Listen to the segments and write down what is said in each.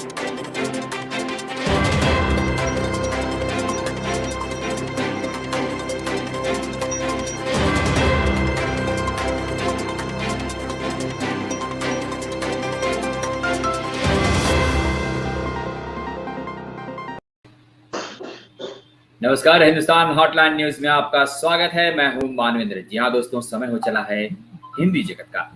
नमस्कार, Hindustan hotline news में आपका स्वागत है। मैं हूं मानवेंद्र। जी हाँ दोस्तों, समय हो चला है हिंदी जगत का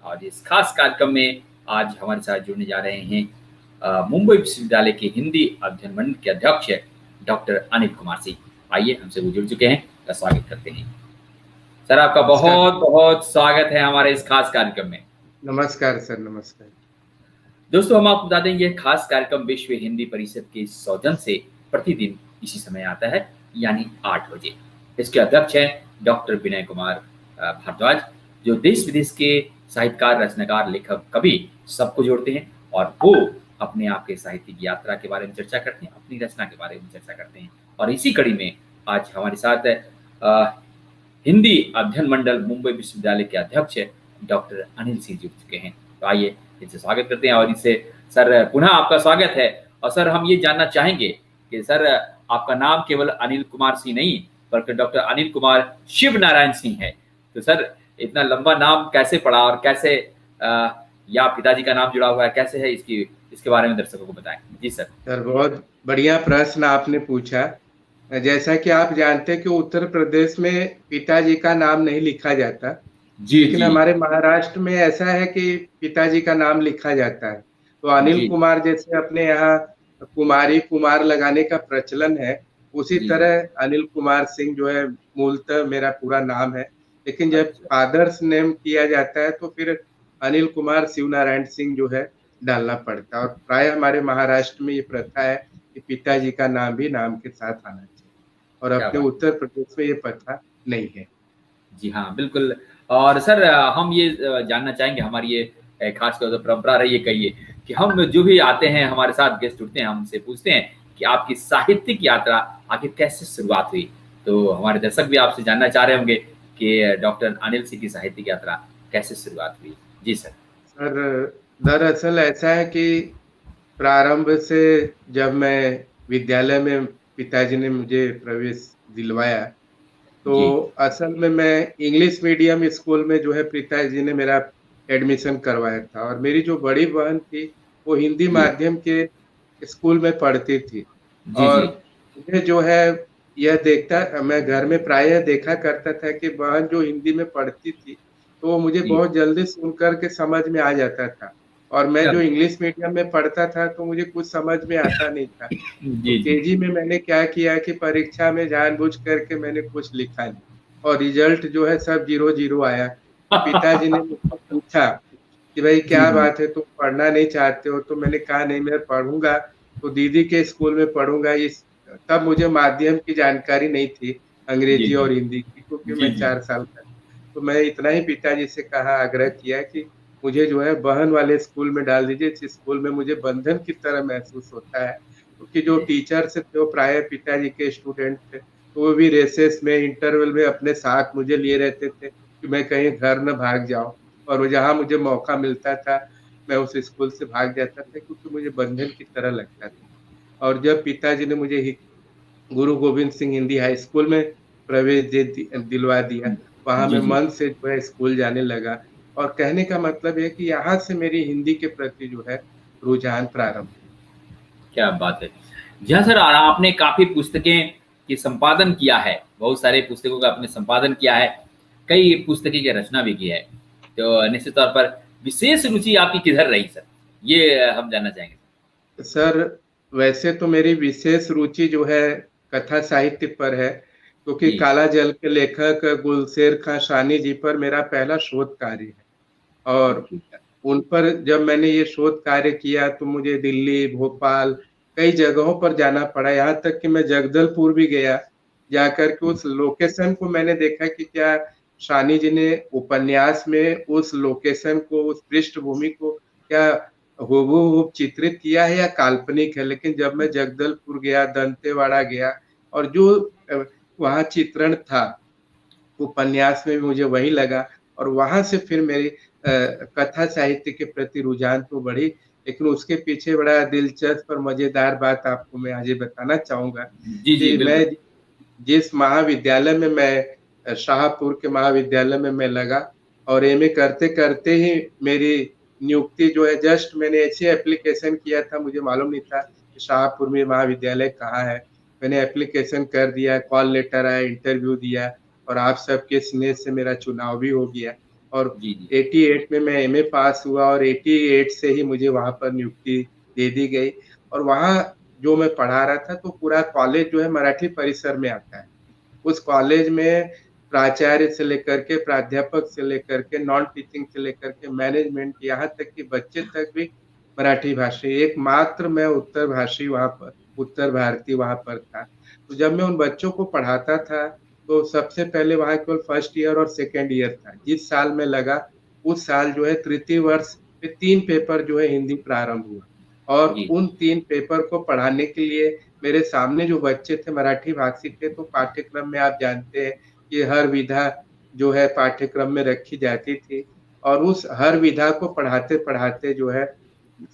और इस खास कार्यक्रम में आज हमारे साथ जुड़ने जा रहे हैं मुंबई विश्वविद्यालय के हिंदी अध्ययन मंडल के अध्यक्ष डॉक्टर अनिल कुमार सिंह। आइए, हमसे वो जुड़ चुके हैं, तो स्वागत करते हैं। सर, आपका बहुत बहुत स्वागत है हमारे इस खास कार्यक्रम में। नमस्कार सर, नमस्कार। दोस्तों, हम आपको बता दें, ये खास कार्यक्रम विश्व हिंदी परिषद के सौजन्य से प्रतिदिन इसी समय आता है, यानी 8 बजे। इसके अध्यक्ष हैं डॉक्टर विनय कुमार भारद्वाज, जो देश विदेश के साहित्यकार, रचनाकार, लेखक, कवि सबको जोड़ते हैं और वो अपने आप के साहित्यिक यात्रा के बारे में चर्चा करते हैं, अपनी रचना के बारे में चर्चा करते हैं। और इसी कड़ी में आज हमारे साथ हिंदी अध्ययन मंडल मुंबई विश्वविद्यालय के अध्यक्ष डॉक्टर अनिल सिंह जुड़ चुके हैं। तो आइए इनसे स्वागत करते हैं। और इससे सर, पुनः आपका स्वागत है। और सर, हम ये जानना चाहेंगे कि सर, आपका नाम केवल अनिल कुमार सिंह नहीं, बल्कि डॉक्टर अनिल कुमार शिव नारायण सिंह है। तो सर, इतना लंबा नाम कैसे पड़ा और कैसे या पिताजी का नाम जुड़ा हुआ है, कैसे है, इसके बारे में दर्शकों को बताएं। जी सर। सर, बहुत बढ़िया प्रश्न आपने पूछा। जैसा कि आप जानते हैं कि उत्तर प्रदेश में पिताजी का नाम नहीं लिखा जाता, लेकिन हमारे महाराष्ट्र में ऐसा है कि पिताजी का नाम लिखा जाता है। तो अनिल कुमार जैसे अपने यहाँ कुमारी कुमार लगाने का प्रचलन है, उसी तरह अनिल कुमार सिंह जो है मूलतः मेरा पूरा नाम है। लेकिन जब फादर्स नेम किया जाता है तो फिर अनिल कुमार शिव नारायण सिंह जो है डालना पड़ता है। और प्राय हमारे महाराष्ट्र में ये प्रथा है कि पिताजी का नाम भी नाम के साथ आना चाहिए, और अपने उत्तर प्रदेश में ये प्रथा नहीं है। जी हाँ, बिल्कुल। और सर, हम ये जानना चाहेंगे, हमारी ये खास तौर पर परंपरा रही है, कहिए कि हम जो भी आते हैं, हमारे साथ गेस्ट जुड़ते हैं, हमसे पूछते हैं कि आपकी साहित्यिक यात्रा आखिर कैसे शुरुआत हुई। तो हमारे दर्शक भी आपसे जानना चाह रहे होंगे कि डॉक्टर अनिल सिंह की साहित्यिक यात्रा कैसे शुरुआत हुई। जी सर। सर, दरअसल ऐसा है कि प्रारंभ से जब मैं विद्यालय में पिताजी ने मुझे प्रवेश दिलवाया, तो असल में मैं इंग्लिश मीडियम स्कूल में जो है पिताजी ने मेरा एडमिशन करवाया था। और मेरी जो बड़ी बहन थी वो हिंदी माध्यम के स्कूल में पढ़ती थी। और मुझे जो है मैं घर में प्रायः देखा करता था कि बहन जो हिंदी में पढ़ती थी तो वो मुझे बहुत जल्दी सुन कर के समझ में आ जाता था, और मैं जो इंग्लिश मीडियम में पढ़ता था तो मुझे कुछ समझ में आता नहीं था। तो केजी में मैंने क्या किया कि परीक्षा में जानबूझ करके मैंने कुछ लिखा नहीं, और रिजल्ट जो है सब 0-0 आया। पिताजी ने मुझसे पूछा कि भाई क्या बात है, तुम पढ़ना नहीं चाहते हो? तो मैंने कहा नहीं, मैं पढ़ूंगा तो दीदी के स्कूल में पढ़ूंगा। तब मुझे माध्यम की जानकारी नहीं थी, अंग्रेजी और हिंदी की, क्योंकि मैं 4 साल का। तो मैं इतना ही पिताजी से कहा, आग्रह किया कि मुझे जो है बहन वाले स्कूल में डाल दीजिए, जिस स्कूल में मुझे बंधन की तरह महसूस होता है। क्योंकि जो टीचर्स थे वो प्राय पिताजी के स्टूडेंट थे, तो वो भी रेसेस में, इंटरवल में अपने साथ मुझे लिए रहते थे कि मैं कहीं घर न भाग जाऊं। और वो जहाँ मुझे मौका मिलता था मैं उस स्कूल से भाग जाता था, क्योंकि मुझे बंधन की तरह लगता था। और जब पिताजी ने मुझे गुरु गोविंद सिंह हिंदी हाई स्कूल में प्रवेश दिलवा दिया, वहाँ मैं मन से जो है स्कूल जाने लगा। और कहने का मतलब है कि यहाँ से मेरी हिंदी के प्रति जो है रुझान प्रारंभ। क्या बात है। जी हाँ सर, आपने काफी पुस्तकें की संपादन किया है, बहुत सारे पुस्तकों का आपने संपादन किया है, कई पुस्तकें की रचना भी की है। तो निश्चित तौर पर विशेष रुचि आपकी किधर रही सर, ये हम जानना चाहेंगे। सर, वैसे तो मेरी विशेष रुचि जो है कथा साहित्य पर है, क्योंकि काला जल के लेखक गुलशेर खां सानी जी पर मेरा पहला शोध कार्य है। और उन पर जब मैंने ये शोध कार्य किया तो मुझे दिल्ली, भोपाल, कई जगहों पर जाना पड़ा। यहाँ तक कि मैं जगदलपुर भी गया, जाकर के उस लोकेशन को मैंने देखा कि क्या सानी जी ने उपन्यास में उस लोकेशन को, उस पृष्ठभूमि को क्या हूबहू चित्रित किया है या काल्पनिक है। लेकिन जब मैं जगदलपुर गया, दंतेवाड़ा गया, और जो वहाँ चित्रण था उपन्यास में भी मुझे वही लगा, और वहां से फिर मेरी कथा साहित्य के प्रति रुझान तो बढ़ी। लेकिन उसके पीछे बड़ा दिलचस्प और मज़ेदार बात आपको मैं आज ये बताना चाहूँगा जी, जी, कि मैं बिल्कुल। जिस महाविद्यालय में मैं शाहपुर के महाविद्यालय में मैं लगा और एमए करते-करते ही मेरी नियुक्ति जो है जस्ट मैंने ऐसे एप्लीकेशन किया था, मुझे मालूम नहीं था कि शाहपुर में महाविद्यालय कहाँ है। मैंने एप्लीकेशन कर दिया, कॉल लेटर आया, इंटरव्यू दिया और आप सबके स्नेह से मेरा चुनाव भी हो गया और जी, जी। 88 में मैं एमए पास हुआ और 88 से ही मुझे वहाँ पर नियुक्ति दे दी गई और वहाँ जो मैं पढ़ा रहा था तो पूरा कॉलेज जो है मराठी परिसर में आता है। उस कॉलेज में प्राचार्य से लेकर के, प्राध्यापक से लेकर के, नॉन टीचिंग से लेकर के मैनेजमेंट यहाँ तक कि बच्चे तक भी मराठी भाषी एकमात्र मैं उत्तर भाषी वहाँ पर उत्तर भारतीय वहाँ पर था। तो जब मैं उन बच्चों को पढ़ाता था, तो सबसे पहले वहाँ केवल फर्स्ट ईयर और सेकंड ईयर था। जिस साल मैं लगा, उस साल जो है तृतीय वर्ष में 3 पेपर जो है हिंदी प्रारंभ हुआ और जी, उन 3 पेपर को पढ़ाने के लिए मेरे सामने जो बच्चे थे मराठी भाषी थे, तो पाठ्यक्रम में आप जानते हैं कि हर विधा जो है पाठ्यक्रम में रखी जाती थी और उस हर विधा को पढ़ाते-पढ़ाते जो है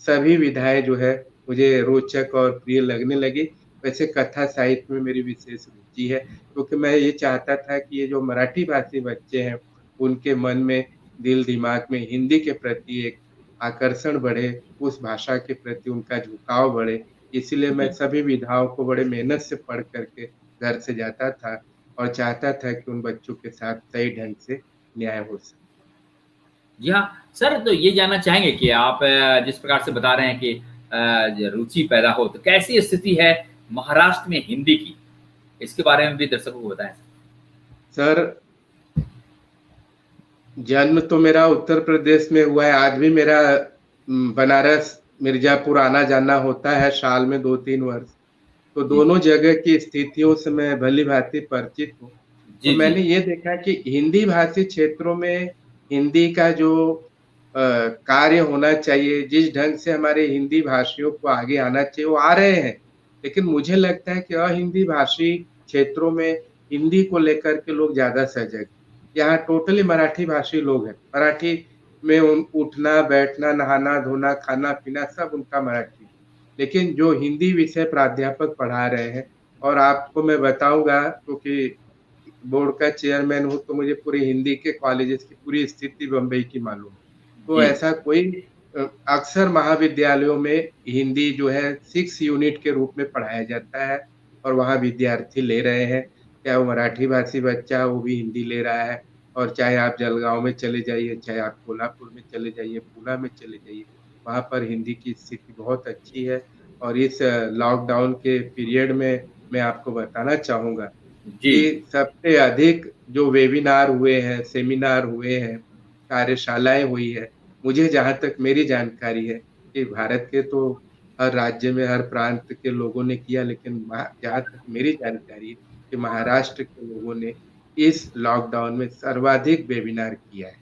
सभी विधाएँ जो है मुझे रोचक और प्रिय लगने लगी। वैसे कथा साहित्य में मेरी विशेष रुचि है, क्योंकि मैं ये चाहता था कि ये जो मराठी भाषी बच्चे हैं, उनके मन में, दिल-दिमाग में हिंदी के प्रति एक आकर्षण बढ़े, उस भाषा के प्रति उनका झुकाव बढ़े। इसीलिए मैं जी। सभी विधाओं को बड़े मेहनत से पढ़ कर के घर से जाता था और चाहता था कि उन बच्चों के साथ सही ढंग से न्याय हो सके। जी हाँ, सर तो ये जानना चाहेंगे कि आप जिस प्रकार से बता रहे हैं कि रुचि पैदा हो, तो कैसी स्थिति है महाराष्ट्र में हिंदी की? इसके बारे में भी दर्शकों को बताएँ। सर, जन्म तो मेरा उत्तर प्रदेश में हुआ है, आज भी मेरा बनारस, मिर्ज़ापुर आना-जाना होता है साल में 2-3 वर्ष। तो जी, दोनों जगह की स्थितियों से मैं भली-भाँति परिचित हूँ। तो जी, जी। मैंने ये देखा कि हिंदी भाषी क्षेत्रों में हिंदी का जो कार्य होना चाहिए, जिस ढंग से हमारे हिंदी भाषियों को आगे आना चाहिए, वो आ रहे हैं। लेकिन मुझे लगता है कि अहिंदी भाषी क्षेत्रों में हिंदी को लेकर के लोग ज़्यादा सजग हैं। यहाँ टोटली मराठी भाषी लोग हैं। मराठी में उन उठना, बैठना, नहाना-धोना, खाना-पीना सब उनका मराठी। लेकिन जो हिंदी विषय प्राध्यापक पढ़ा रहे हैं और आपको मैं बताऊँगा क्योंकि बोर्ड का चेयरमैन हूँ, तो मुझे पूरी हिंदी के कॉलेजेस की पूरी स्थिति बम्बई की मालूम है। तो जी, ऐसा कोई अक्सर महाविद्यालयों में हिंदी जो है 6 यूनिट के रूप में पढ़ाया जाता है और वहाँ विद्यार्थी ले रहे हैं। चाहे वो मराठी भाषी बच्चा हो, वो भी हिंदी ले रहा है और चाहे आप जलगाँव में चले जाइए, चाहे आप कोल्हापुर में चले जाइए, पूना में चले जाइए, वहाँ पर हिंदी की स्थिति बहुत अच्छी है और इस लॉकडाउन के पीरियड में मैं आपको बताना चाहूँगा जी, कि सबसे अधिक जो वेबिनार हुए हैं, सेमिनार हुए हैं, कार्यशालाएँ हुई है, मुझे जहाँ तक मेरी जानकारी है कि भारत के तो हर राज्य में, हर प्रांत के लोगों ने किया लेकिन जहाँ तक मेरी जानकारी है कि महाराष्ट्र के लोगों ने इस लॉकडाउन में सर्वाधिक वेबिनार किया है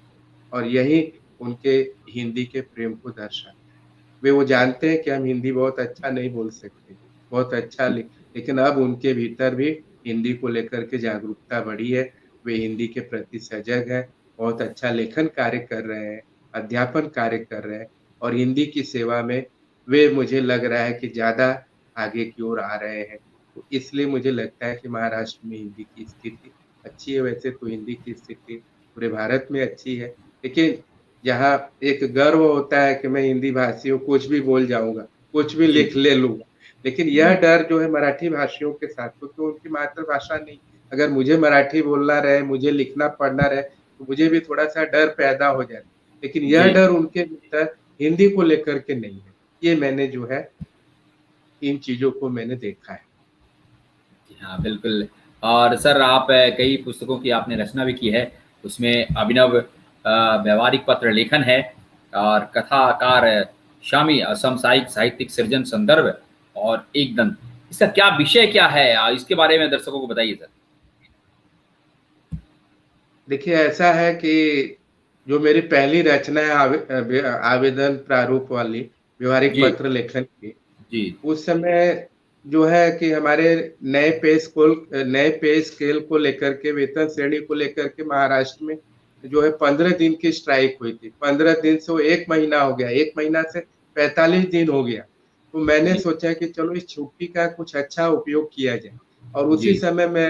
और यही उनके हिंदी के प्रेम को दर्शाता है। वे वो जानते हैं कि हम हिंदी बहुत अच्छा नहीं बोल सकते, बहुत अच्छा लेकिन अब उनके भीतर भी हिंदी को लेकर के जागरूकता बढ़ी है, वे हिंदी के प्रति सजग हैं, बहुत अच्छा लेखन कार्य कर रहे हैं, अध्यापन कार्य कर रहे हैं और हिंदी की सेवा में वे मुझे लग रहा है कि ज़्यादा आगे की ओर आ रहे हैं। तो इसलिए मुझे लगता है कि महाराष्ट्र में हिंदी की स्थिति अच्छी है, वैसे तो हिंदी की स्थिति पूरे भारत में अच्छी है, लेकिन जहाँ एक गर्व होता है कि मैं हिंदी भाषी हूँ, कुछ भी बोल जाऊँगा, कुछ भी जी, लिख ले लूँगा। लेकिन यह जी, डर जो है मराठी भाषियों के साथ क्योंकि उनकी मातृभाषा नहीं अगर मुझे मराठी बोलना रहे, मुझे लिखना पढ़ना रहे, तो मुझे भी थोड़ा-सा डर पैदा हो जाता है। लेकिन यह जी। डर उनके भीतर हिंदी को लेकर के नहीं है। ये मैंने जो है इन चीज़ों को मैंने देखा है। जी हाँ, बिल्कुल। और सर आप कई पुस्तकों की आपने रचना भी की है, उसमें अभिनव व्यावहारिक पत्र लेखन है और कथाकार शामी असमसामयिक साहित्यिक सृजन संदर्भ और एक दंत। इसका क्या विषय क्या है? इसके बारे में दर्शकों को बताइए सर। देखिए ऐसा है कि जो मेरी पहली रचना है आवेदन प्रारूप वाली व्यवहारिक जी, पत्र लेखन की जी, उस समय जो है कि हमारे नए पे स्केल को लेकर के वेतन श्रेणी को लेकर के महाराष्ट्र में जो है 15 दिन की स्ट्राइक हुई थी। 15 दिन से वो 1 महीना हो गया। 1 महीना से 45 दिन हो गया। तो मैंने जी, सोचा कि चलो इस छुट्टी का कुछ अच्छा उपयोग किया जाए और उसी जी, समय मैं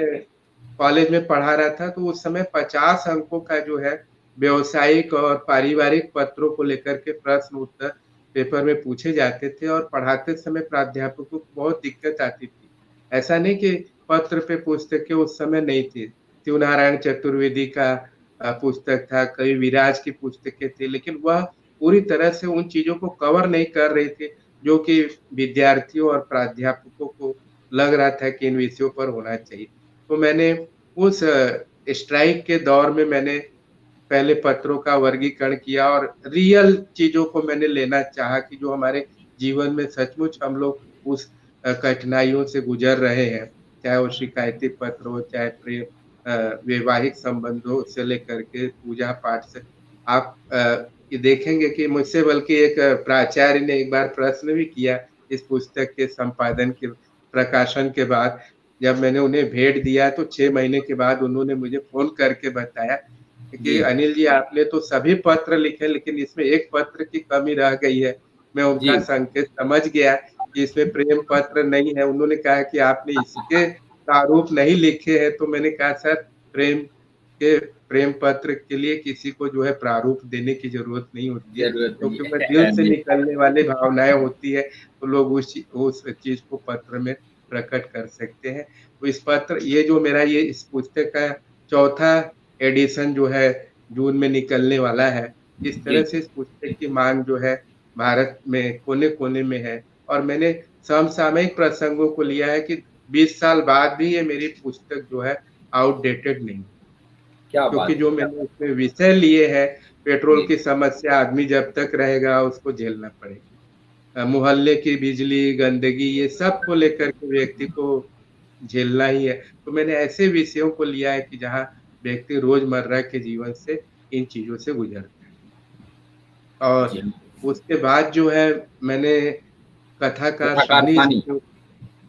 कॉलेज में पढ़ा रहा था, तो उस समय 50 अंकों का जो है व्यावसायिक और पारिवारिक पत्रों को लेकर के प्रश्न उत्तर पेपर में पूछे जाते थे और पढ़ाते समय प्राध्यापकों को बहुत दिक्कत आती थी। ऐसा नहीं कि पत्र पे पुस्तकें उस समय नहीं थी। शिवनारायण चतुर्वेदी का पुस्तक था, कवि विराज की पुस्तकें थी, लेकिन वह पूरी तरह से उन चीज़ों को कवर नहीं कर रही थी, जो कि विद्यार्थियों और प्राध्यापकों को लग रहा था कि इन विषयों पर होना चाहिए। तो मैंने उस स्ट्राइक के दौर में मैंने पहले पत्रों का वर्गीकरण किया और रियल चीज़ों को मैंने लेना चाहा कि जो हमारे जीवन में सचमुच हम लोग उस कठिनाइयों से गुज़र रहे हैं, चाहे वो शिकायती पत्र हो, चाहे वैवाहिक संबंधों से लेकर के पूजा-पाठ से। आप ये देखेंगे कि मुझसे बल्कि एक प्राचार्य ने एक बार प्रश्न भी किया इस पुस्तक के संपादन के प्रकाशन के बाद। जब मैंने उन्हें भेंट दिया तो 6 महीने के बाद उन्होंने मुझे फ़ोन करके बताया कि जी, अनिल जी आपने तो सभी पत्र लिखे लेकिन इसमें एक पत्र की कमी रह गई है। मैं उनका जी, संकेत समझ गया कि इसमें प्रेम पत्र नहीं है। उन्होंने कहा कि आपने इसके प्रारूप नहीं लिखे हैं, तो मैंने कहा सर प्रेम के प्रेम पत्र के लिए किसी को जो है प्रारूप देने की ज़रूरत नहीं होती है, ज़रूरत नहीं क्योंकि वह है। दिल से जी, निकलने वाली भावनाएँ होती है, तो लोग उस चीज़ को पत्र में प्रकट कर सकते हैं। तो इस पत्र ये जो मेरा ये इस पुस्तक का चौथा एडिशन जो है जून में निकलने वाला है। इस तरह जी, से इस पुस्तक की माँग जो है भारत में कोने-कोने में है और मैंने समसामयिक प्रसंगों को लिया है कि 20 साल बाद भी ये मेरी पुस्तक जो है आउटडेटेड नहीं, क्या क्योंकि बात है, जो क्या मैंने बात उसमें विषय लिए हैं, पेट्रोल जी, की समस्या आदमी जब तक रहेगा उसको झेलना पड़ेगा। मोहल्ले की बिजली, गंदगी ये सब को लेकर के व्यक्ति को झेलना ही है। तो मैंने ऐसे विषयों को लिया है कि जहाँ व्यक्ति रोज़मर्रा के जीवन से इन चीज़ों से गुज़रता है। और जी। उसके बाद जो है मैंने कथाकार कथाकार शानी जी सानी, के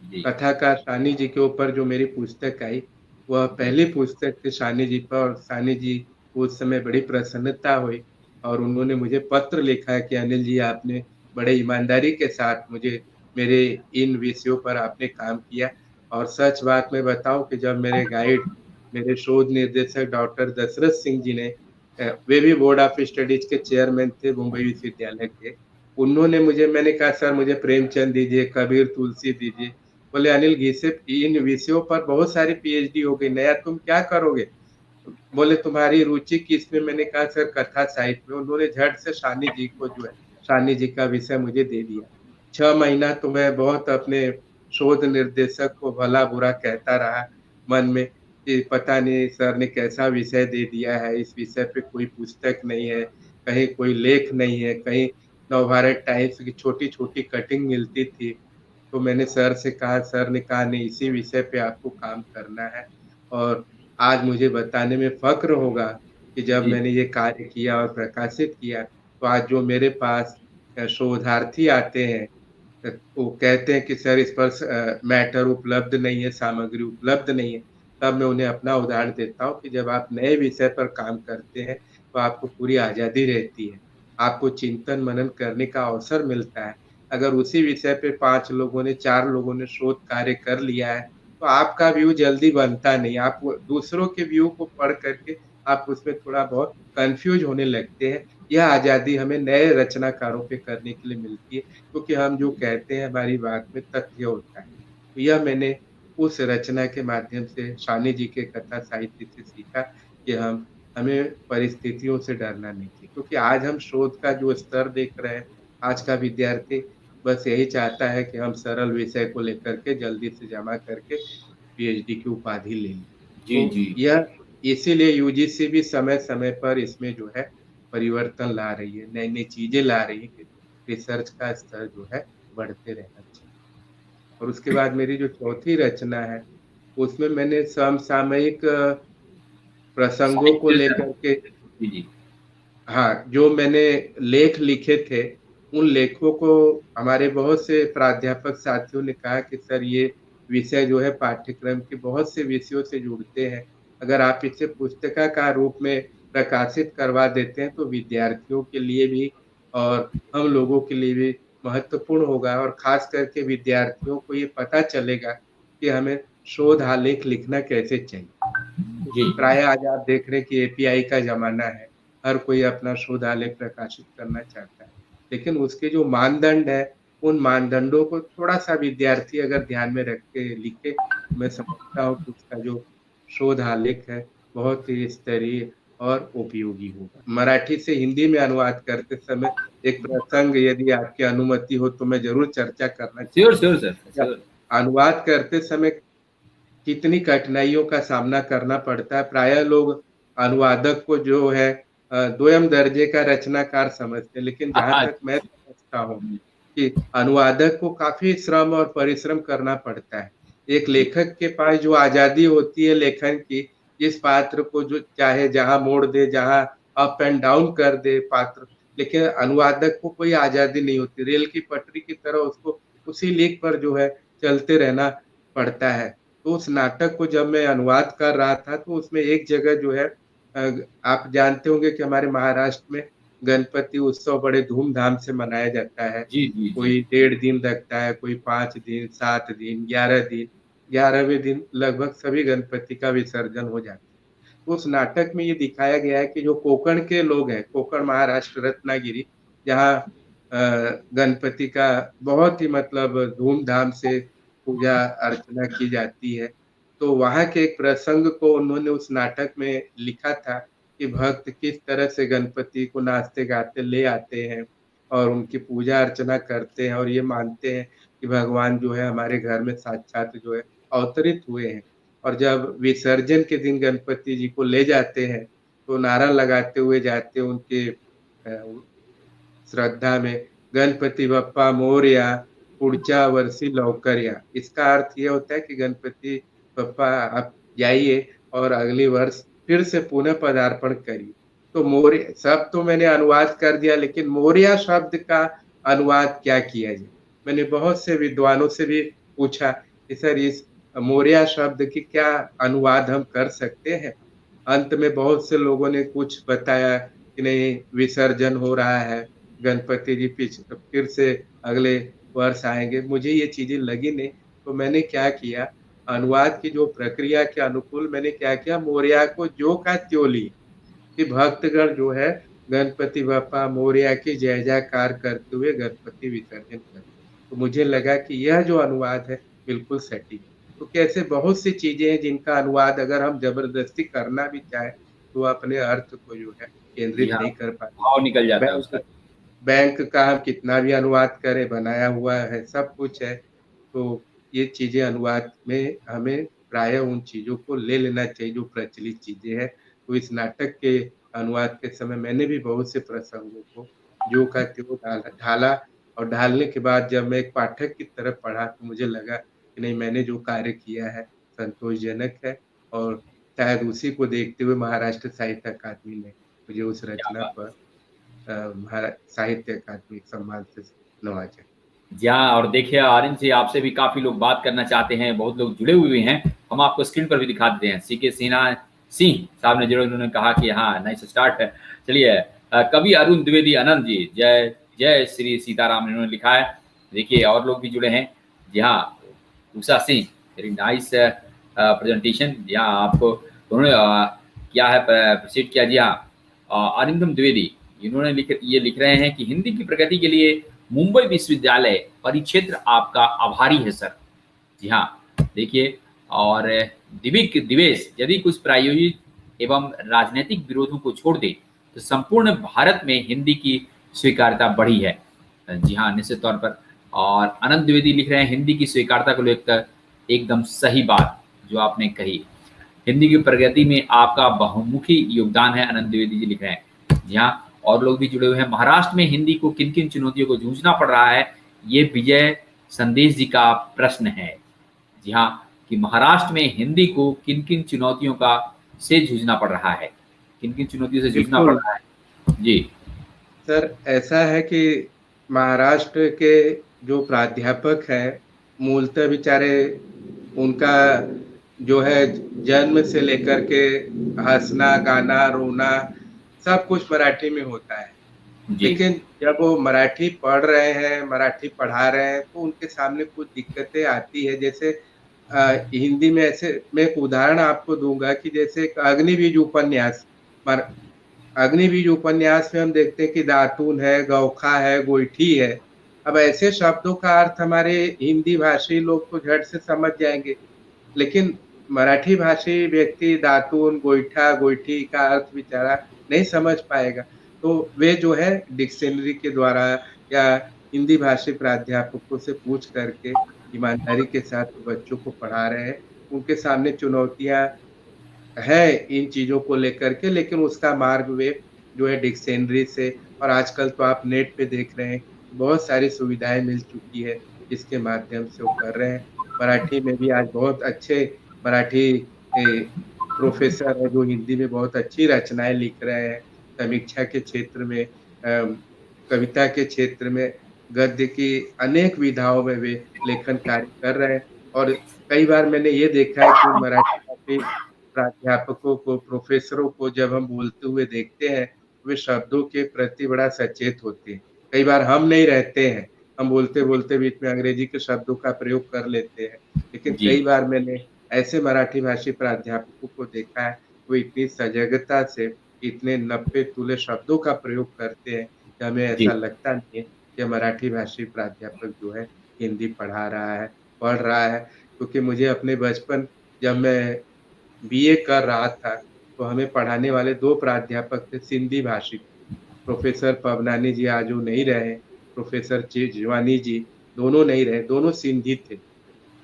जी, कथाकार शानी जी के ऊपर जो मेरी पुस्तक आई, वह जी, पहली पुस्तक थी शानी जी पर और शानी जी को उस समय बड़ी प्रसन्नता हुई और उन्होंने मुझे पत्र लिखा कि अनिल जी आपने बड़े ईमानदारी के साथ मुझे मेरे इन विषयों पर आपने काम किया और सच बात मैं बताऊँ कि जब मेरे गाइड, मेरे शोध निर्देशक डॉक्टर दशरथ सिंह जी ने वे भी बोर्ड ऑफ स्टडीज़ के चेयरमैन थे मुंबई विश्वविद्यालय के। उन्होंने मुझे मैंने कहा सर मुझे प्रेमचंद दीजिए, कबीर तुलसी दीजिए। बोले अनिल घिसे इन विषयों पर बहुत सारी पीएचडी हो गई, नया तुम क्या करोगे? बोले तुम्हारी रुचि किसमें? मैंने कहा सर कथा साहित्य में। उन्होंने झट से शानी जी को जो है, शानी जी का विषय मुझे दे दिया। 6 महीना तो मैं बहुत अपने शोध निर्देशक को भला-बुरा कहता रहा मन में कि पता नहीं सर ने कैसा विषय दे दिया है, इस विषय पे कोई पुस्तक नहीं है, कहीं कोई लेख नहीं है, कहीं नवभारत टाइम्स की छोटी-छोटी कटिंग मिलती थी। तो मैंने सर से कहा, सर ने कहा नहीं इसी विषय पे आपको काम करना है और आज मुझे बताने में फ़क्र होगा कि जब जी, मैंने ये कार्य किया और प्रकाशित किया, तो आज जो मेरे पास शोधार्थी आते हैं वो कहते हैं कि सर इस पर मैटर उपलब्ध नहीं है, सामग्री उपलब्ध नहीं है। तब मैं उन्हें अपना उदाहरण देता हूँ कि जब आप नए विषय पर काम करते हैं, तो आपको पूरी आज़ादी रहती है। आपको चिंतन-मनन करने का अवसर मिलता है। अगर उसी विषय पे 5 लोगों ने, 4 लोगों ने शोध कार्य कर लिया है, तो आपका व्यू जल्दी बनता नहीं। आप वो दूसरों के व्यू को पढ़ कर के आप उसमें थोड़ा बहुत कन्फ्यूज़ होने लगते हैं। यह आज़ादी हमें नए रचनाकारों पे करने के लिए मिलती है। क्योंकि हम जो कहते हैं हमारी बात में तथ्य होता है। तो यह मैंने उस रचना के माध्यम से शानी जी के कथा साहित्य से सीखा कि हमें परिस्थितियों से डरना नहीं चाहिए। क्योंकि आज हम शोध का जो स्तर देख रहे हैं, आज का विद्यार्थी बस यही चाहता है कि हम सरल विषय को लेकर के जल्दी से जमा करके पीएचडी की उपाधि ले लें। जी, तो जी, यह इसीलिए यूजीसी भी समय-समय पर इसमें जो है परिवर्तन ला रही है, नई-नई चीज़ें ला रही है कि रिसर्च का स्तर जो है बढ़ते रहना चाहिए। और उसके बाद मेरी जो चौथी रचना है, उसमें मैंने समसामयिक प्रसंगों को साहित्य से लेकर के जी, जी, हाँ, जो मैंने लेख लिखे थे, उन लेखों को हमारे बहुत से प्राध्यापक साथियों ने कहा कि सर ये विषय जो है पाठ्यक्रम के बहुत से विषयों से जुड़ते हैं। अगर आप इसे पुस्तिका रूप में प्रकाशित करवा देते हैं, तो विद्यार्थियों के लिए भी और हम लोगों के लिए भी महत्वपूर्ण होगा और ख़ास करके विद्यार्थियों को ये पता चलेगा कि हमें शोध आलेख लिखना कैसे चाहिए। जी। क्योंकि प्रायः आज आप देख रहे हैं कि एपीआई का ज़माना है, हर कोई अपना शोध आलेख प्रकाशित करना चाहता है। लेकिन उसके जो मानदंड हैं, उन मानदंडों को थोड़ा-सा विद्यार्थी अगर ध्यान में रख के लिखे, तो मैं समझता हूँ कि उसका जो शोध आलेख है, बहुत ही स्तरीय और उपयोगी होगा। मराठी से हिंदी में अनुवाद करते समय एक प्रसंग यदि आपकी अनुमति हो तो मैं ज़रूर चर्चा करना श्योर, चाहूँगा। श्योर सर, जब श्योर। अनुवाद करते समय कितनी कठिनाइयों का सामना करना पड़ता है। प्रायः लोग अनुवादक को जो है दोयम दर्जे का रचनाकार समझते हैं, लेकिन जहाँ हाँ, तक मैं समझता हूँ कि अनुवादक को काफ़ी श्रम और परिश्रम करना पड़ता है। एक जी, लेखक के पास जो आज़ादी होती है लेखन की, इस पात्र को जो चाहे जहाँ मोड़ दे, जहाँ अप एंड डाउन कर दे पात्र, लेकिन अनुवादक को कोई आज़ादी नहीं होती। रेल की पटरी की तरह उसको उसी लेख पर जो है चलते रहना पड़ता है। तो उस नाटक को जब मैं अनुवाद कर रहा था, तो उसमें एक जगह जो है आप जानते होंगे कि हमारे महाराष्ट्र में गणपति उत्सव बड़े धूम-धाम से मनाया जाता है। जी, जी, जी। कोई 1.5 दिन लगता है, कोई 5 दिन, 7 दिन, 11 दिन, 11वें दिन लगभग सभी गणपति का विसर्जन हो जाता है। तो उस नाटक में ये दिखाया गया है कि जो कोंकण के लोग हैं, कोंकण, महाराष्ट्र, रत्नागिरी, जहाँ गणपति का बहुत ही मतलब धूम-धाम से पूजा अर्चना की जाती है। तो वहाँ के एक प्रसंग को उन्होंने उस नाटक में लिखा था कि भक्त किस तरह से गणपति को नाचते-गाते ले आते हैं और उनकी पूजा अर्चना करते हैं और ये मानते हैं कि भगवान जो है हमारे घर में साक्षात जो है अवतरित हुए हैं। और जब विसर्जन के दिन गणपति जी को ले जाते हैं, तो नारा लगाते हुए जाते हैं उनके श्रद्धा में, गणपति बप्पा मोरया, पुढच्या वर्षी लवकर या। इसका अर्थ ये होता है कि गणपति बप्पा आप जाइए और अगले वर्ष फिर से पुनः पदार्पण करिए। तो मोरया शब्द तो मैंने अनुवाद कर दिया, लेकिन मोरया शब्द का अनुवाद क्या किया जाए? मैंने बहुत से विद्वानों से भी पूछा कि सर इस मोरया शब्द की क्या अनुवाद हम कर सकते हैं? अंत में बहुत से लोगों ने कुछ बताया कि नहीं, विसर्जन हो रहा है, गणपति जी फिर से अगले वर्ष आएँगे। मुझे ये चीज़ें लगी नहीं, तो मैंने क्या किया, अनुवाद की जो प्रक्रिया के अनुकूल मैंने क्या किया, मोरया को ज्यों का त्यों ली, कि भक्तगण जो है गणपति बप्पा मोरया की जय-जयकार करते हुए गणपति विसर्जन करें। तो मुझे लगा कि यह जो अनुवाद है, बिल्कुल सटीक। तो कैसे बहुत सी चीज़ें हैं जिनका अनुवाद अगर हम ज़बरदस्ती करना भी चाहें, तो अपने अर्थ को जो है जी केंद्रित हाँ, नहीं कर पाते। भाव निकल जाता है बैंक उसका। बैंक का हम कितना भी अनुवाद करें, बनाया हुआ है, सब कुछ है। तो ये चीज़ें अनुवाद में हमें प्रायः उन चीज़ों को ले लेना चाहिए जो प्रचलित चीज़ें हैं। तो इस नाटक के अनुवाद के समय मैंने भी बहुत से प्रसंगों को ज्यों का त्यों ढाला और ढालने के बाद जब मैं एक पाठक की तरफ पढ़ा तो मुझे लगा कि नहीं, मैंने जो कार्य किया है संतोषजनक है और शायद उसी को देखते हुए महाराष्ट्र साहित्य अकादमी ने मुझे उस क्या रचना बात! पर साहित्य अकादमी सम्मान से नवाजा। जी हाँ, और देखिए आर्यन जी आपसे भी काफ़ी लोग बात करना चाहते हैं, बहुत लोग जुड़े हुए हैं। हम आपको स्क्रीन पर भी दिखा देते हैं। सीके सिन्हा सिंह साहब ने ज़रूर उन्होंने कहा कि हाँ, नाइस स्टार्ट है। चलिए कवि अरुण द्विवेदी आनंद जी, जय जय श्री सीताराम इन्होंने लिखा है। देखिए और लोग भी जुड़े हैं। जी हाँ, Usha Singh, very nice presentation. जी हाँ, आपको उन्होंने क्या है प्रोसीड किया। जी हाँ, अरिंदम द्विवेदी इन्होंने ये लिख रहे हैं कि हिंदी की प्रगति के लिए मुंबई विश्वविद्यालय परिक्षेत्र आपका आभारी है सर। जी हाँ, देखिए और दिविक दिवेश यदि कुछ प्रायोजित एवं राजनीतिक विरोधों को छोड़ दे तो संपूर्ण भारत में हिंदी की स्वीकार्यता बढ़ी है। जी हाँ, निश्चित तौर पर। और अनंत द्विवेदी लिख रहे हैं हिंदी की स्वीकार्यता को लेकर एकदम सही बात जो आपने कही। हिंदी की प्रगति में आपका बहुमुखी योगदान है, अनंत द्विवेदी जी लिख रहे हैं। जी हाँ, और लोग भी जुड़े हुए हैं। महाराष्ट्र में हिंदी को किन किन चुनौतियों को जूझना पड़ रहा है, ये विजय संदेश जी का प्रश्न है। जी हाँ, कि महाराष्ट्र में हिंदी को किन किन चुनौतियों का से जूझना पड़ रहा है, किन किन चुनौतियों से जूझना पड़ बिल्कुल, रहा है। जी। सर ऐसा है कि महाराष्ट्र के जो प्राध्यापक हैं, मूलतः बेचारे उनका जो है जन्म से लेकर के हँसना, गाना, रोना सब कुछ मराठी में होता है। जी, लेकिन जब वो मराठी पढ़ रहे हैं, मराठी पढ़ा रहे हैं, तो उनके सामने कुछ दिक्कतें आती है। जैसे हिंदी में ऐसे मैं एक उदाहरण आपको दूँगा कि जैसे एक अग्निबीज उपन्यास मर अग्निबीज उपन्यास में हम देखते हैं कि दातून है, गौखा है, गोईठी है। अब ऐसे शब्दों का अर्थ हमारे हिंदी भाषी लोग तो झट से समझ जाएँगे, लेकिन मराठी भाषी व्यक्ति दातून, गोईठा, गोईठी का अर्थ बेचारा नहीं समझ पाएगा। तो वे जो है डिक्शनरी के द्वारा या हिंदी भाषी प्राध्यापकों से पूछ करके ईमानदारी के साथ बच्चों को पढ़ा रहे हैं। उनके सामने चुनौतियाँ है इन चीज़ों को लेकर के, लेकिन उसका मार्ग वे जो है डिक्शनरी से और आजकल तो आप नेट पे देख रहे हैं, बहुत सारी सुविधाएँ मिल चुकी है, जिसके माध्यम से वो कर रहे हैं। मराठी में भी आज बहुत अच्छे मराठी प्रोफ़ेसर हैं, जो हिंदी में बहुत अच्छी रचनाएँ लिख रहे हैं। समीक्षा के क्षेत्र में कविता के क्षेत्र में, गद्य की अनेक विधाओं में वे लेखन कार्य कर रहे हैं और कई बार मैंने ये देखा है कि उन मराठी भाषी प्राध्यापकों को, प्रोफ़ेसरों को जब हम बोलते हुए देखते हैं, वे शब्दों के प्रति बड़ा सचेत होते हैं। कई बार हम नहीं रहते हैं, हम बोलते-बोलते बीच में अंग्रेजी के शब्दों का प्रयोग कर लेते हैं। लेकिन जी, कई बार मैंने ऐसे मराठी भाषी प्राध्यापकों को देखा है, वो इतनी सजगता से, इतने नप्पे-तुले शब्दों का प्रयोग करते हैं, कि हमें जी, ऐसा लगता नहीं है कि मराठी भाषी प्राध्यापक जो है, हिंदी पढ़ा रहा है, पढ़ रहा है। क्योंकि मुझे अपने बचपन जब मैं बीए कर रहा था, तो हमें पढ़ाने वाले 2 प्राध्यापक थे सिंधी भाषी। प्रोफ़ेसर पवनानी जी आज वो नहीं रहे, प्रोफ़ेसर जिजवानी जी, दोनों नहीं रहे, दोनों सिंधी थे।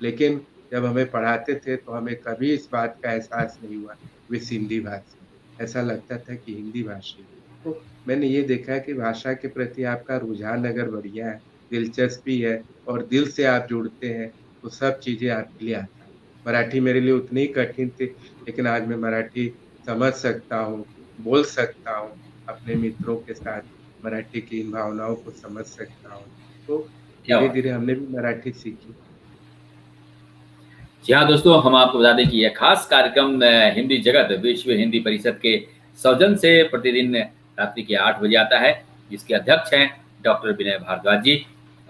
लेकिन जब हमें पढ़ाते थे, तो हमें कभी इस बात का एहसास नहीं हुआ, वे सिंधी भाषी। ऐसा लगता था कि हिंदी भाषी। तो मैंने ये देखा है कि भाषा के प्रति आपका रुझान अगर बढ़िया है, दिलचस्पी है और दिल से आप जुड़ते हैं, तो सब चीज़ें आपके लिए आसान हैं। मराठी मेरे लिए उतनी ही कठिन थी, लेकिन आज मैं मराठी समझ सकता हूँ, बोल सकता हूँ, अपने मित्रों के साथ मराठी की इन भावनाओं को समझ सकता हूँ। तो क्या बात धीरे-धीरे है। हमने भी मराठी सीखी। जी हाँ दोस्तों, हम आपको बता दें कि यह खास कार्यक्रम हिंदी जगत विश्व हिंदी परिषद के सौजन्य से प्रतिदिन रात्रि के 8 बजे आता है, जिसके अध्यक्ष हैं डॉक्टर विनय भारद्वाज जी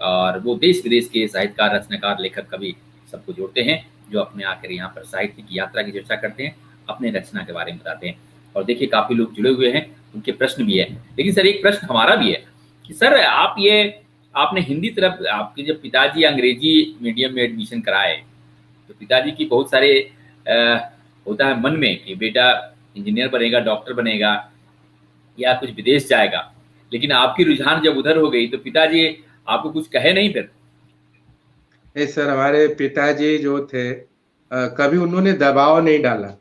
और वो देश-विदेश के साहित्यकार, रचनाकार, लेखक, कवि सबको जोड़ते हैं, जो अपने आकर यहाँ पर साहित्य की यात्रा की चर्चा करते हैं, अपने रचना के बारे में बताते हैं। और देखिए काफ़ी लोग जुड़े हुए हैं, उनके प्रश्न भी हैं। लेकिन सर एक प्रश्न हमारा भी है कि सर आपने हिंदी तरफ आपके जब पिताजी अंग्रेजी मीडियम में एडमिशन कराए, तो पिताजी की बहुत सारे होता है मन में कि बेटा इंजीनियर बनेगा, डॉक्टर बनेगा या कुछ विदेश जाएगा। लेकिन आपकी रुझान जब उधर हो गई तो पिताजी आपको कुछ कहे नहीं फिर? नहीं सर, हमारे पिताजी जो थे कभी उन्होंने दबाव नहीं डाला।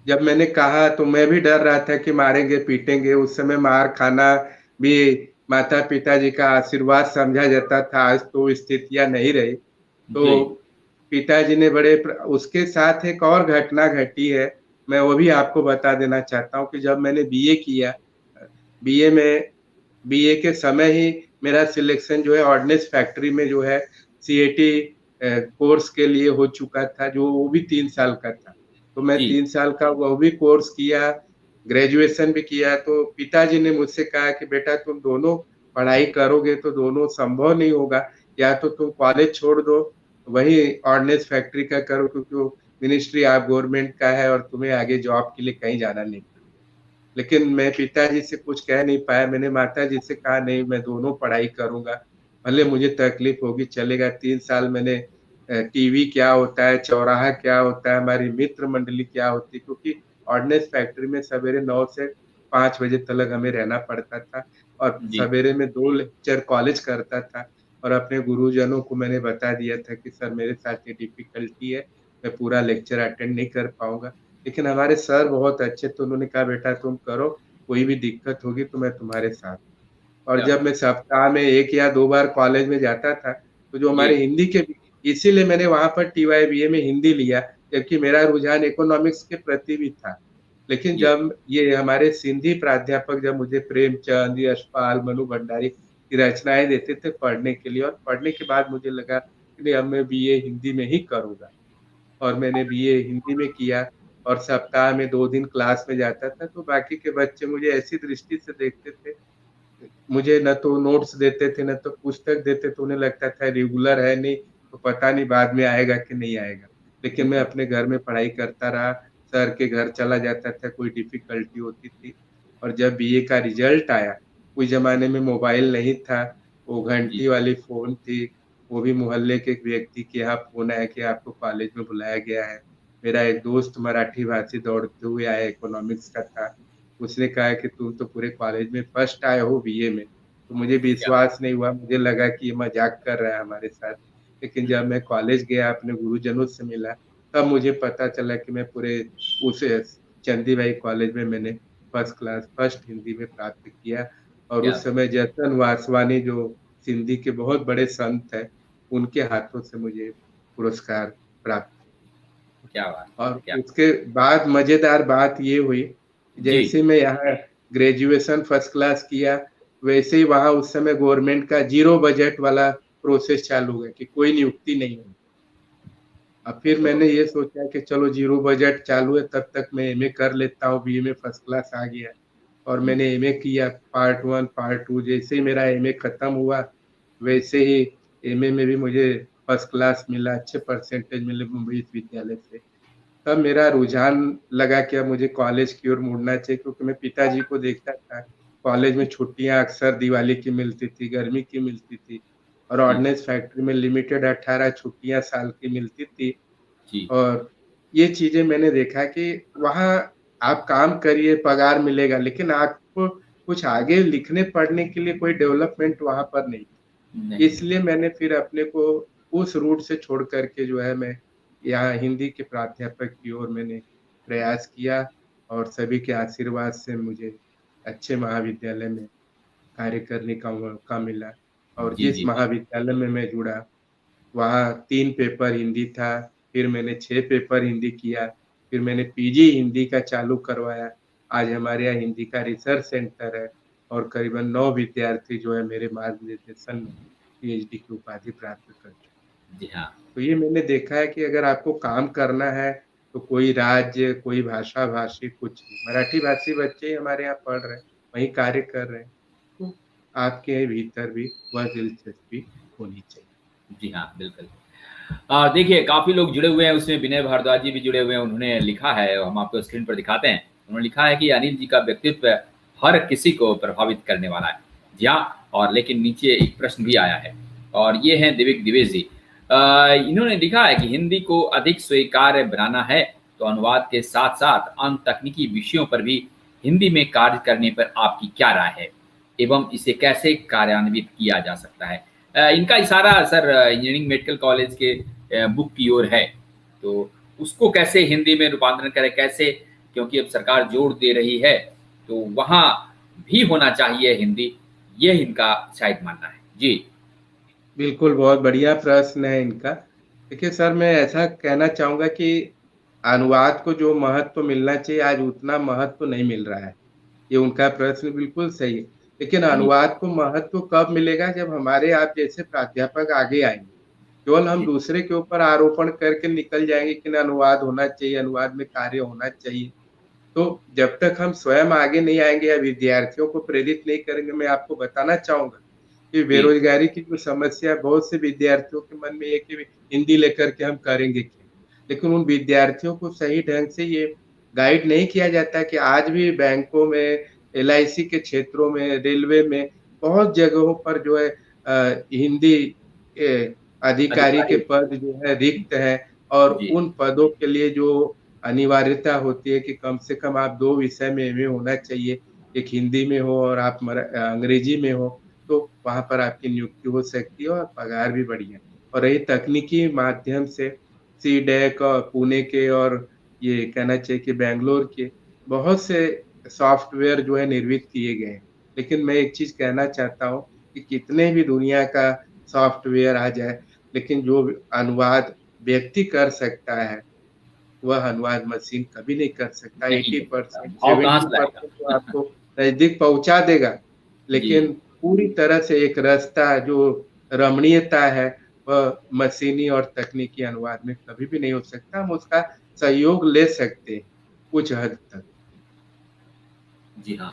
जब मैंने कहा तो मैं भी डर रहा था कि मारेंगे, पीटेंगे, उस समय मार खाना भी माता-पिता जी का आशीर्वाद समझा जाता था, आज तो स्थितियाँ नहीं रही। जी, तो पिताजी ने बड़े उसके साथ एक और घटना घटी है, मैं वो भी आपको बता देना चाहता हूँ कि जब मैंने बीए किया बीए में बीए के समय ही मेरा सिलेक्शन जो है ऑर्डिनेंस फैक्ट्री में जो है सीएटी कोर्स के लिए हो चुका था, जो वो भी 3 साल का था। तो मैं जी, 3 साल का वो भी कोर्स किया, ग्रेजुएशन भी किया, तो पिताजी ने मुझसे कहा कि बेटा तुम दोनों पढ़ाई करोगे तो दोनों संभव नहीं होगा, या तो तुम कॉलेज छोड़ दो, वही ऑर्डिनेंस फैक्ट्री का करो क्योंकि वो मिनिस्ट्री ऑफ गवर्नमेंट का है और तुम्हें आगे जॉब के लिए कहीं जाना नहीं। लेकिन मैं पिताजी से कुछ कह नहीं पाया, मैंने माताजी से कहा नहीं मैं दोनों पढ़ाई करूँगा, भले मुझे तकलीफ होगी चलेगा 3 साल मैंने टीवी क्या होता है, चौराहा क्या होता है, हमारी मित्र मंडली क्या होती है क्योंकि ऑर्डिनेंस फैक्ट्री में सवेरे 9 से 5 बजे तलक हमें रहना पड़ता था और जी, सवेरे में 2 लेक्चर कॉलेज करता था और अपने गुरुजनों को मैंने बता दिया था कि सर मेरे साथ ये डिफ़िकल्टी है, मैं पूरा लेक्चर अटेंड नहीं कर पाऊँगा। लेकिन हमारे सर बहुत अच्छे थे, उन्होंने कहा बेटा तुम करो, कोई भी दिक्कत होगी तो मैं तुम्हारे साथ हूँ। और क्या जब बात मैं सप्ताह में 1 या 2 बार कॉलेज में जाता था, तो जो जी, हमारे हिंदी के इसीलिए मैंने वहाँ पर टीवाईबीए में हिंदी लिया, जबकि मेरा रुझान इकोनॉमिक्स के प्रति भी था। लेकिन जी, जब ये हमारे सिंधी प्राध्यापक जब मुझे प्रेमचंद, यशपाल, मनु भंडारी की रचनाएँ देते थे पढ़ने के लिए और पढ़ने के बाद मुझे लगा कि नहीं अब मैं बीए हिंदी में ही करूँगा। और मैंने बीए हिंदी में किया और सप्ताह में 2 दिन क्लास में जाता था, तो बाकी के बच्चे मुझे ऐसी दृष्टि से देखते थे मुझे न तो नोट्स देते थे, न तो पुस्तक देते थे, उन्हें लगता था रेगुलर है नहीं, तो पता नहीं बाद में आएगा कि नहीं आएगा। लेकिन मैं जी, अपने घर में पढ़ाई करता रहा, सर के घर चला जाता था, कोई डिफ़िकल्टी होती थी और जब बीए का रिज़ल्ट आया, उस ज़माने में मोबाइल नहीं था, वो जी, घंटी वाली फ़ोन थी, वो भी मोहल्ले के एक व्यक्ति के यहाँ फ़ोन आया कि आपको कॉलेज में बुलाया गया है। मेरा एक दोस्त मराठी भाषी दौड़ते हुए आया, इकोनॉमिक्स का था। उसने कहा कि तुम तो पूरे कॉलेज में फर्स्ट आए हो बीए में। तो मुझे क्या बात विश्वास नहीं हुआ, मुझे लगा कि ये मज़ाक कर रहा है हमारे साथ। लेकिन जब मैं कॉलेज गया, अपने गुरुजनों से मिला, तब मुझे पता चला कि मैं पूरे उस चंदी भाई कॉलेज में मैंने फर्स्ट क्लास, फर्स्ट हिंदी में प्राप्त किया और क्या उस समय जतन वासवानी जो सिंधी के बहुत बड़े संत हैं, उनके हाथों से मुझे पुरस्कार प्राप्त क्या बात है, और क्या उसके बाद मज़ेदार बात ये हुई, जी, जैसे मैं यहाँ ग्रेजुएशन फर्स्ट क्लास किया, वैसे ही वहाँ उस समय गवर्नमेंट का ज़ीरो बजट वाला प्रोसेस चालू हो गया कि कोई नियुक्ति नहीं होगी। अब फिर तो मैंने ये सोचा कि चलो ज़ीरो बजट चालू है, तब तक मैं एमए कर लेता हूँ, बीए में फर्स्ट क्लास आ गया और जी, मैंने एमए किया पार्ट 1, पार्ट 2 जैसे ही मेरा एमए खत्म हुआ, वैसे ही एमए में भी मुझे फर्स्ट क्लास मिला, अच्छे परसेंटेज मिले मुंबई विश्वविद्यालय से। तब मेरा रुझान लगा कि अब मुझे कॉलेज की ओर मुड़ना चाहिए क्योंकि मैं पिताजी को देखता था, कॉलेज में छुट्टियाँ अक्सर दिवाली की मिलती थी, गर्मी की मिलती थी और जी, ऑर्डिनेंस फैक्ट्री में लिमिटेड 18 छुट्टियाँ साल की मिलती थी जी, और ये चीज़ें मैंने देखा कि वहाँ आप काम करिए, पगार मिलेगा, लेकिन आपको कुछ आगे लिखने पढ़ने के लिए कोई डेवलपमेंट वहाँ पर नहीं। नहीं, इसलिए मैंने फिर अपने को उस रूट से छोड़ कर के जो है मैं यहाँ हिंदी के प्राध्यापक की ओर मैंने प्रयास किया और सभी के आशीर्वाद से मुझे अच्छे महाविद्यालय में कार्य करने का मौका मिला और जी, जिस जी, बिल्कुल, महाविद्यालय में मैं जुड़ा, वहाँ 3 पेपर हिंदी था, फिर मैंने 6 पेपर हिंदी किया, फिर मैंने पीजी हिंदी का चालू करवाया। आज हमारे यहाँ हिंदी का रिसर्च सेंटर है और करीबन 9 विद्यार्थी जो है मेरे मार्गदर्शन में पीएचडी की उपाधि प्राप्त कर चुके। जी हाँ, तो ये मैंने देखा है कि अगर आपको काम करना है, तो कोई राज्य, कोई भाषा-भाषी कुछ नहीं। मराठी भाषी बच्चे ही हमारे यहाँ पढ़ रहे हैं, वहीं कार्य कर रहे हैं। तो आपके भीतर भी वह दिलचस्पी होनी चाहिए। जी हाँ, बिल्कुल। देखिए काफ़ी लोग जुड़े हुए हैं उसमें विनय भारद्वाज जी भी जुड़े हुए हैं, उन्होंने लिखा है, हम आपको स्क्रीन पर दिखाते हैं। उन्होंने लिखा है कि अनिल जी का व्यक्तित्व हर किसी को प्रभावित करने वाला है। जी हाँ, और लेकिन नीचे एक प्रश्न भी आया है और ये हैं दिव्य दिवेश जी। इन्होंने लिखा है कि हिंदी को अधिक स्वीकार्य बनाना है, तो अनुवाद के साथ-साथ अन्य तकनीकी विषयों पर भी हिंदी में कार्य करने पर आपकी क्या राय है? एवं इसे कैसे कार्यान्वित किया जा सकता है? इनका इशारा सर इंजीनियरिंग मेडिकल कॉलेज के बुक की ओर है। तो उसको कैसे हिंदी में रूपांतरण करें, कैसे क्योंकि अब सरकार जोर दे रही है, तो वहाँ भी होना चाहिए हिंदी, ये इनका शायद मानना है। जी, बिल्कुल, बहुत बढ़िया प्रश्न है इनका। देखिए सर, मैं ऐसा कहना चाहूँगा कि अनुवाद को जो महत्व मिलना चाहिए, आज उतना महत्व नहीं मिल रहा है। ये उनका प्रश्न बिल्कुल सही है। लेकिन जी, अनुवाद को महत्व कब मिलेगा जब हमारे आप जैसे प्राध्यापक आगे आएँगे। केवल हम जी, दूसरे के ऊपर आरोपण करके निकल जाएँगे कि ना अनुवाद होना चाहिए, अनुवाद में कार्य होना चाहिए। तो जब तक हम स्वयं आगे नहीं आएँगे या विद्यार्थियों को प्रेरित नहीं करेंगे, मैं आपको बताना चाहूँगा कि जी, बेरोज़गारी की जो समस्या है, बहुत से विद्यार्थियों के मन में है कि हिंदी लेकर के हम करेंगे क्या? लेकिन उन विद्यार्थियों को सही ढंग से ये गाइड नहीं किया जाता कि आज भी बैंकों में, एलआईसी के क्षेत्रों में, रेलवे में, बहुत जगहों पर जो है हिंदी अधिकारी के अधिकारी पद जो है रिक्त हैं और जी, उन पदों के लिए जो अनिवार्यता होती है कि कम से कम आप 2 विषय में एमए होना चाहिए, एक हिंदी में हो और आप अंग्रेजी में हो, तो वहाँ पर आपकी नियुक्ति हो सकती है और पगार भी बढ़िया। और रही तकनीकी माध्यम से सीडैक पुणे के और ये कहना चाहिए कि बैंगलोर के बहुत से सॉफ्टवेयर जो है निर्मित किए गए हैं। लेकिन मैं एक चीज़ कहना चाहता हूँ कि कितने भी दुनिया का सॉफ्टवेयर आ जाए, लेकिन जो अनुवाद व्यक्ति कर सकता है, वह अनुवाद मशीन कभी नहीं कर सकता। नहीं कर सकता, 80% भाव कहाँ से 70% तो लाएगा? आपको नज़दीक पहुँचा देगा, जी, लेकिन पूरी तरह से एक रास्ता जो रमणीयता है, वह मशीनी और तकनीकी अनुवाद में कभी भी नहीं हो सकता। हम उसका सहयोग ले सकते हैं, कुछ हद तक। जी हाँ।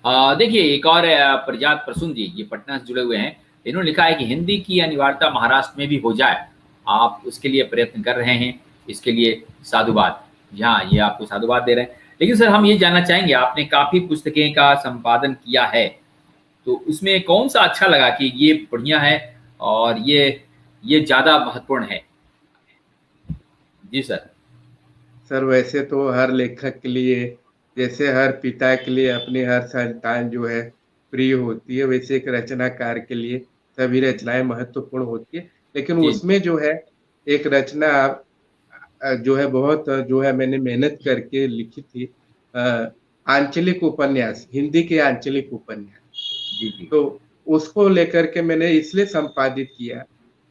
देखिए एक और प्रजात प्रसून जी, ये पटना से जुड़े हुए हैं। इन्होंने लिखा है कि हिंदी की अनिवार्यता महाराष्ट्र में भी हो जाए। आप उसके लिए प्रयत्न कर रहे हैं, इसके लिए साधुवाद। जी हाँ, ये आपको साधुवाद दे रहे हैं। लेकिन सर हम ये जानना चाहेंगे, आपने काफ़ी पुस्तकें का संपादन किया है, तो उसमें कौन-सा अच्छा लगा कि ये बढ़िया है और ये ज़्यादा महत्वपूर्ण है? जी सर। सर वैसे तो हर लेखक के लिए, जैसे हर पिता के लिए अपनी हर संतान जो है प्रिय होती है, वैसे एक रचनाकार के लिए सभी रचनाएँ महत्वपूर्ण होती है। लेकिन जी, उसमें जो है एक रचना जो है बहुत जो है मैंने मेहनत करके लिखी थी, अ, आंचलिक उपन्यास, हिंदी के आंचलिक उपन्यास। जी, जी। तो उसको लेकर के मैंने इसलिए संपादित किया,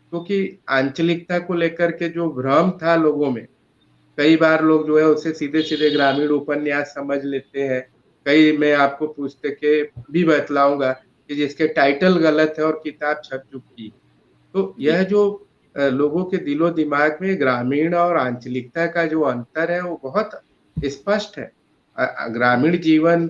क्योंकि आंचलिकता को लेकर के जो भ्रम था लोगों में, कई बार लोग जो है उसे सीधे-सीधे ग्रामीण उपन्यास समझ लेते हैं। कई मैं आपको पुस्तकें भी बतलाऊँगा कि जिसके टाइटल गलत है और किताब छप चुकी है। तो जी, यह जो लोगों के दिलो-दिमाग में ग्रामीण और आंचलिकता का जो अंतर है, वो बहुत स्पष्ट है। ग्रामीण जीवन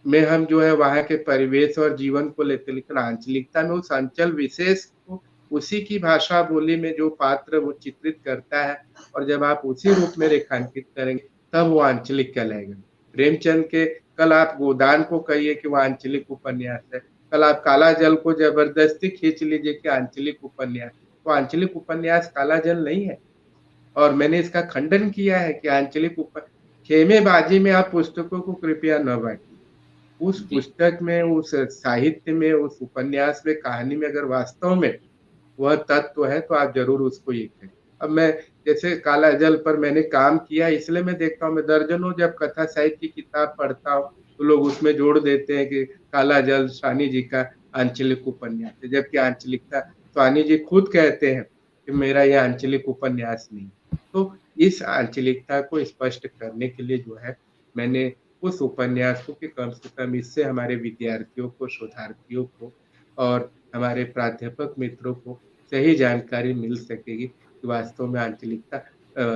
में हम जो है वहाँ के परिवेश और जीवन को लेते, लेकिन आंचलिकता में उस अंचल विशेष को उसी की भाषा बोली में जो पात्र वो चित्रित करता है, और जब आप उसी रूप में रेखांकित करेंगे, तब वो आंचलिक कहलाएगा। प्रेमचंद के कल आप गोदान को कहिए कि वो आंचलिक उपन्यास है, कल आप काला जल को ज़बरदस्ती खींच लीजिए कि आंचलिक उपन्यास, तो आंचलिक उपन्यास काला जल नहीं है। और मैंने इसका खंडन किया है कि आंचलिक खेमेबाजी में आप पुस्तकों को कृपया न बाँटिए। उस जी, पुस्तक में, उस साहित्य में, उस उपन्यास में, कहानी में अगर वास्तव में वह तत्व है, तो आप ज़रूर उसको ये करें। अब मैं जैसे काला जल पर मैंने काम किया, इसलिए मैं देखता हूँ, मैं दर्जनों जब कथा साहित्य की किताब पढ़ता हूँ, तो लोग उसमें जोड़ देते हैं कि काला जल साहनी जी का आंचलिक उपन्यास है, जबकि आंचलिकता साहनी जी खुद कहते हैं कि मेरा ये आंचलिक उपन्यास नहीं है। तो इस आंचलिकता को स्पष्ट करने के लिए जो है, मैंने उस उपन्यास को कि कम से कम इससे हमारे विद्यार्थियों को, शोधार्थियों को और हमारे प्राध्यापक मित्रों को सही जानकारी मिल सकेगी कि वास्तव में आंचलिकता